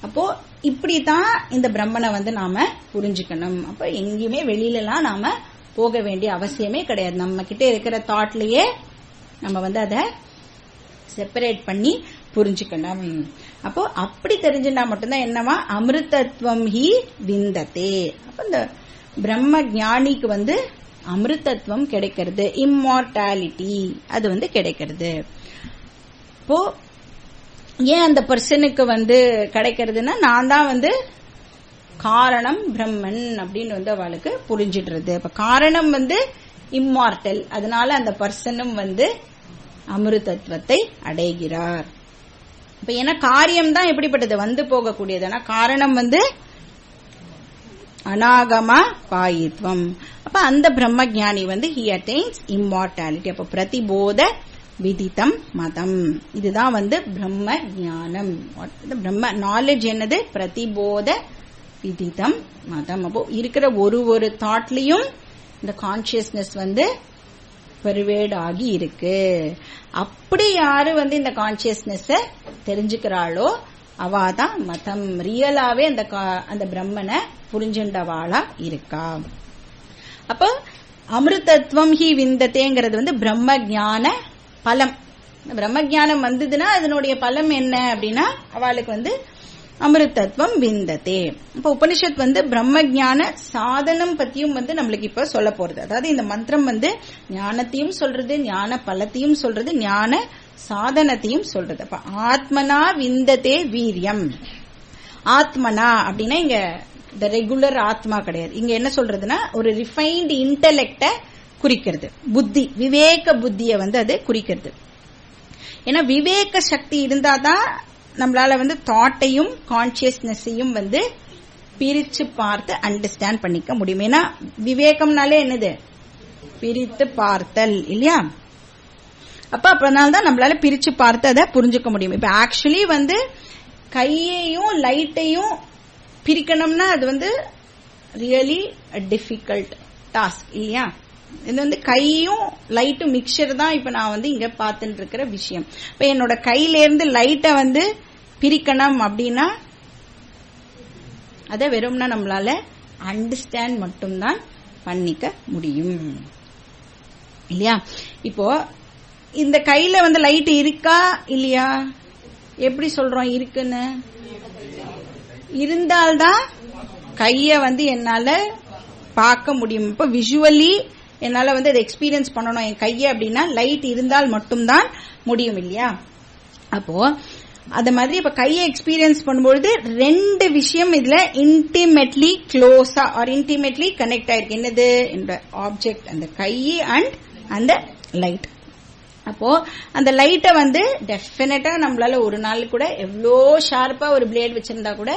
[SPEAKER 1] அப்போ இப்படித்தான் இந்த பிரம்மனை வந்து நாம புரிஞ்சுக்கணும். அப்ப எங்கேயுமே வெளியிலலாம் நாம போக வேண்டிய அவசியமே கிடையாது. நம்ம கிட்ட இருக்கிற தாட்லயே நம்ம வந்து அதை செப்பரேட் பண்ணி புரிஞ்சுக்கணும். அப்போ அப்படி தெரிஞ்சுட்டா மட்டும்தான் என்னவா? அமிர்தத்வம் ஹி விந்ததே. அப்ப இந்த பிரம்ம ஞானிக்கு வந்து அமிர்தத்வம் கிடைக்கிறது, இம்மார்டாலிட்டி அது வந்து கிடைக்கிறது. இப்போ ஏன் அந்த பர்சனுக்கு வந்து கிடைக்கிறதுன்னா நான் தான் வந்து காரணம் பிரம்மன் அப்படின்னு வந்து அவளுக்கு புரிஞ்சிடுறது. அப்ப காரணம் வந்து இம்மார்டல், அதனால அந்த பர்சனும் வந்து அமிர்தத்வத்தை அடைகிறார். இப்ப ஏன்னா காரியம் தான் எப்படிப்பட்டது? வந்து போகக்கூடியது. ஆனா காரணம் வந்து அநாகமா பாயித்வம். அப்ப அந்த பிரம்ம ஞானி வந்து ஹி அட்டைன்ஸ் இம்மார்டாலிட்டி. அப்ப பிரதிபோத விதித்தம் மதம், இதுதான் வந்து பிரம்ம ஞானம். பிரம்ம நாலேஜ் என்னது? பிரதிபோத விதித்தம் மதம். அப்போ இருக்கிற ஒரு தாட்லயும் இந்த கான்சியஸ்னஸ் வந்து பெர்வேட் ஆகி இருக்கு. அப்படி யாரு வந்து இந்த கான்சியஸ்னஸ் தெரிஞ்சுக்கிறாளோ அவாதான் மதம், ரியலாவே அந்த பிரம்மனை புரிஞ்சுண்டவாளா இருக்கா. அப்ப அமிர்தத்வம் ஹி விந்ததேங்கிறது பிரம்ம ஞான பலம். பிரம்ம ஞானம் வந்ததுன்னா அதனுடைய பலம் என்ன அப்படின்னா அவளுக்கு அமிர்தத்வம் விந்ததே. இப்ப உபனிஷத் பிரம்ம ஞான சாதனம் பத்தியும் நம்மளுக்கு இப்ப சொல்ல போறது. அதாவது இந்த மந்திரம் ஞானத்தையும் சொல்றது, ஞான பலத்தையும் சொல்றது, ஞான சாதனத்தையும் சொல்றது. அப்ப ஆத்மனா விந்ததே வீரியம். ஆத்மனா அப்படின்னா இங்க இந்த ரெகுலர் ஆத்மா கிடையாது. இங்க என்ன சொல்றதுன்னா ஒரு ரிஃபைன்டு இன்டெலெக்ட குறிக்கிறது, புத்தி, விவேக புத்திய அது குறிக்கிறது. ஏன்னா விவேக சக்தி இருந்தாதான் நம்மளால தாட்டையும் கான்சியஸ்னஸையும் பிரிச்சு பார்த்து அண்டர்ஸ்டாண்ட் பண்ணிக்க முடியும். ஏன்னா விவேகம்னாலே என்னது? பிரித்து பார்த்தல் இல்லையா? அப்பனால்தான் நம்மளால பிரிச்சு பார்த்து அதை புரிஞ்சுக்க முடியும். இப்ப ஆக்சுவலி கையையும் லைட்டையும் பிரிக்கணும்னா அது ரியலி டிஃபிகல்ட் டாஸ்க் இல்லையா? இது கையும் லைட்டும் மிக்சர் தான் இப்ப நான் இங்க பார்த்துட்டு இருக்கிற விஷயம். இப்ப என்னோட கையில இருந்து லைட்டை பிரிக்கணும் அப்படின்னா அதை வெறும்னா நம்மளால அண்டர்ஸ்டாண்ட் மட்டும்தான் பண்ணிக்க முடியும் இல்லையா? இப்போ இந்த கையில லைட் இருக்கா இல்லையா? எப்படி சொல்றோம் இருக்குன்னு? இருந்தால்தான் கைய என்னால பார்க்க முடியும். இப்ப விஷுவலி என்னால அதை எக்ஸ்பீரியன்ஸ் பண்ணணும் என் கைய அப்படின்னா லைட் இருந்தால் மட்டும்தான் முடியும் இல்லையா? அப்போ அத மாதிரி இப்ப கையை எக்ஸ்பீரியன்ஸ் பண்ணும்போது ரெண்டு விஷயம் இதுல இன்டிமேட்லி க்ளோஸா ஆர் இன்டிமேட்லி கனெக்ட் ஆயிருக்கு. என்னது? இந்த ஆப்ஜெக்ட், அந்த கை அண்ட் அந்த லைட். அப்போ அந்த லைட்டை டெஃபினட்டா நம்மளால ஒரு நாள் கூட எவ்வளோ ஷார்ப்பா ஒரு பிளேட் வச்சிருந்தா கூட,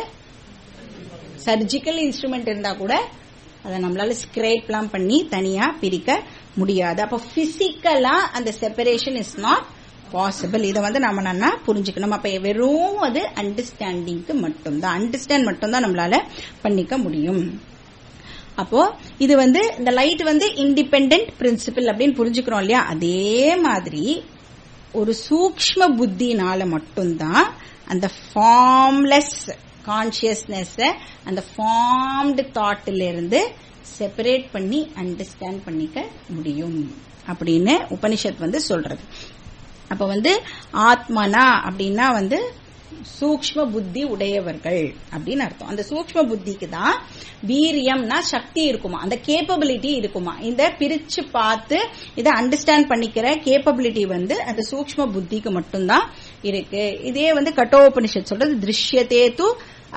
[SPEAKER 1] சர்ஜிக்கல் இன்ஸ்ட்ருமெண்ட் இருந்தா கூட அதை நம்மளால ஸ்கிரேப்லாம் பண்ணி தனியா பிரிக்க முடியாது. அப்ப பிசிக்கலா அந்த செப்பரேஷன் இஸ் நாட் பாசிபிள். இதை நாம நல்லா புரிஞ்சுக்கணும். அப்ப வெறும் அது அண்டர்ஸ்டாண்டிங்க்கு மட்டும்தான், அண்டர்ஸ்டாண்ட் மட்டும்தான் நம்மளால பண்ணிக்க முடியும். அப்போ இது இந்த லைட் இண்டிபெண்டன்ட் பிரின்சிபிள் அப்படின்னு புரிஞ்சுக்கிறோம் இல்லையா? அதே மாதிரி ஒரு சூக்ஷ்ம புத்தினால மட்டும்தான் அந்த ஃபார்ம்லெஸ் கான்சியஸ்னஸ் அந்த ஃபார்ம்டு தாட்ல இருந்து செப்பரேட் பண்ணி அண்டர்ஸ்டாண்ட் பண்ணிக்க முடியும் அப்படின்னு உபனிஷத் சொல்றது. அப்ப ஆத்மனா அப்படின்னா சூக்ஷ்ம புத்தி உடையவர்கள் அப்படின்னு அர்த்தம். அந்த சூக்ஷ்ம புத்திக்கு தான் வீரியம்னா சக்தி இருக்குமா, அந்த கேப்பபிலிட்டி இருக்குமா. இந்த பிரிச்சு பார்த்து இதை அண்டர்ஸ்டாண்ட் பண்ணிக்கிற கேப்பபிலிட்டி அந்த சூக்ஷ்ம புத்திக்கு மட்டும்தான் இருக்கு. இதே கட்டோபனிஷத் சொல்றது திருஷ்யதே து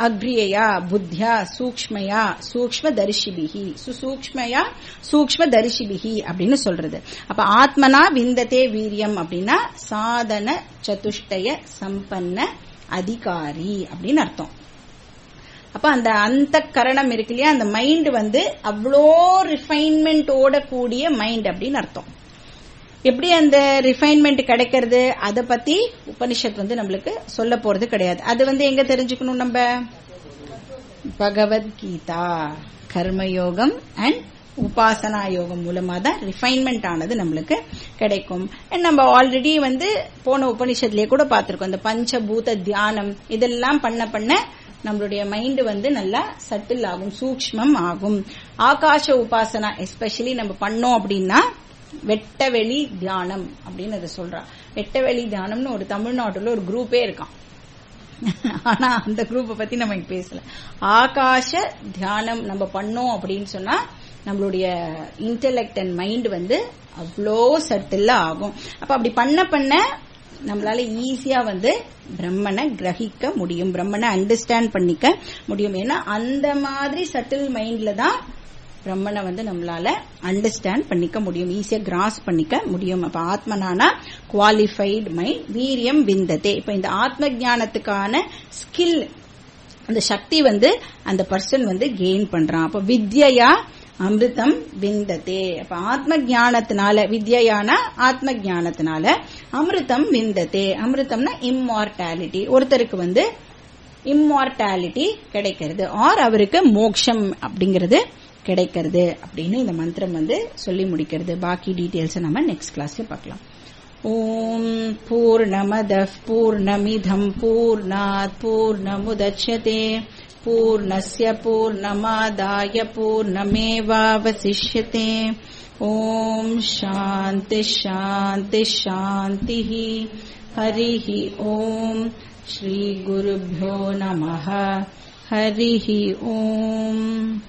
[SPEAKER 1] அக்ரியயா புத்தியா சூக்ஷ்மயா சூக்ஷ்ம தரிசிபிகி சுசூக்ஷ்மயா சூக்ஷ்ம தரிசிபிகி அப்படின்னு சொல்றது. அப்ப ஆத்மனா விந்ததே வீரியம் அப்படின்னா சாதன சதுஷ்டய சம்பன்ன அதிகாரி அப்படின்னு அர்த்தம். அப்ப அந்த கரணம் இருக்கு இல்லையா, அந்த மைண்ட் அவ்வளோ ரிஃபைன்மெண்டோட கூடிய மைண்ட் அப்படின்னு அர்த்தம். எப்படி அந்த ரிஃபைன்மெண்ட் கிடைக்கிறது அதை பத்தி உபனிஷத் நம்மளுக்கு சொல்ல போறது கிடையாது. அது எங்க தெரிஞ்சுக்கணும் நம்ம? பகவத்கீதா கர்மயோகம் அண்ட் உபாசனா யோகம் மூலமா தான் ரிஃபைன்மெண்ட் ஆனது நம்மளுக்கு கிடைக்கும். நம்ம ஆல்ரெடி போன உபனிஷத்துலயே கூட பார்த்திருக்கோம். இந்த பஞ்சபூத தியானம் இதெல்லாம் பண்ண நம்மளுடைய மைண்ட் நல்லா சட்டில் ஆகும், சூக்ஷ்மம் ஆகும். ஆகாச உபாசனா எஸ்பெஷலி நம்ம பண்ணோம் அப்படின்னா வெட்டவெளி தியானம் அப்படின்னு அதை சொல்றா. வெட்டவெளி தியானம்னு ஒரு தமிழ்நாட்டுல ஒரு குரூப்பே இருக்கான். ஆனா அந்த குரூப்பை பத்தி நம்ம இங்க பேசல. ஆகாச தியானம் நம்ம பண்ணோம் அப்படின்னு சொன்னா நம்மளுடைய இன்டெலெக்ட் அண்ட் மைண்ட் அவ்வளோ சட்டில் ஆகும். அப்ப அப்படி பண்ண நம்மளால ஈஸியா பிரம்மனை கிரகிக்க முடியும், பிரம்மனை அண்டர்ஸ்டாண்ட் பண்ணிக்க முடியும். ஏன்னா அந்த மாதிரி சட்டில் மைண்ட்ல தான் பிரம்மனை நம்மளால அண்டர்ஸ்டாண்ட் பண்ணிக்க முடியும், ஈஸியா கிராஸ் பண்ணிக்க முடியும். அப்ப ஆத்மனானா குவாலிஃபைடு மைண்ட், வீரியம் விந்ததே. இப்ப இந்த ஆத்ம ஞானத்துக்கான ஸ்கில், அந்த சக்தி அந்த பர்சன் கெயின் பண்றான். அப்ப வித்யா அமிர்தம் விந்ததே. அப்ப ஆத்ம ஞானத்தினால, வித்யானா ஆத்ம ஞானத்தினால அமிர்தம் விந்ததே. அமிர்தம்னா இம்மார்டாலிட்டி. ஒருத்தருக்கு இம்மார்டாலிட்டி கிடைக்கிறது, ஆர் அவருக்கு மோக்ஷம் அப்படிங்கிறது கிடைக்கிறது அப்படின்னு இந்த மந்திரம் சொல்லி முடிக்கிறது. பாக்கி டீடைல்ஸ் நம்ம நெக்ஸ்ட் கிளாஸ்ல பார்க்கலாம். ஓம் பூர்ணமதః பூர்ணமிதம் பூர்ணாத் பூர்ணமுதச்யதே पूर्णस्य पूर्णमादाय पूर्णमेवावशिष्यते। ओम शांति शांति शांतिः। हरिः ओम। श्री गुरुभ्यो नमः। हरिः ओम।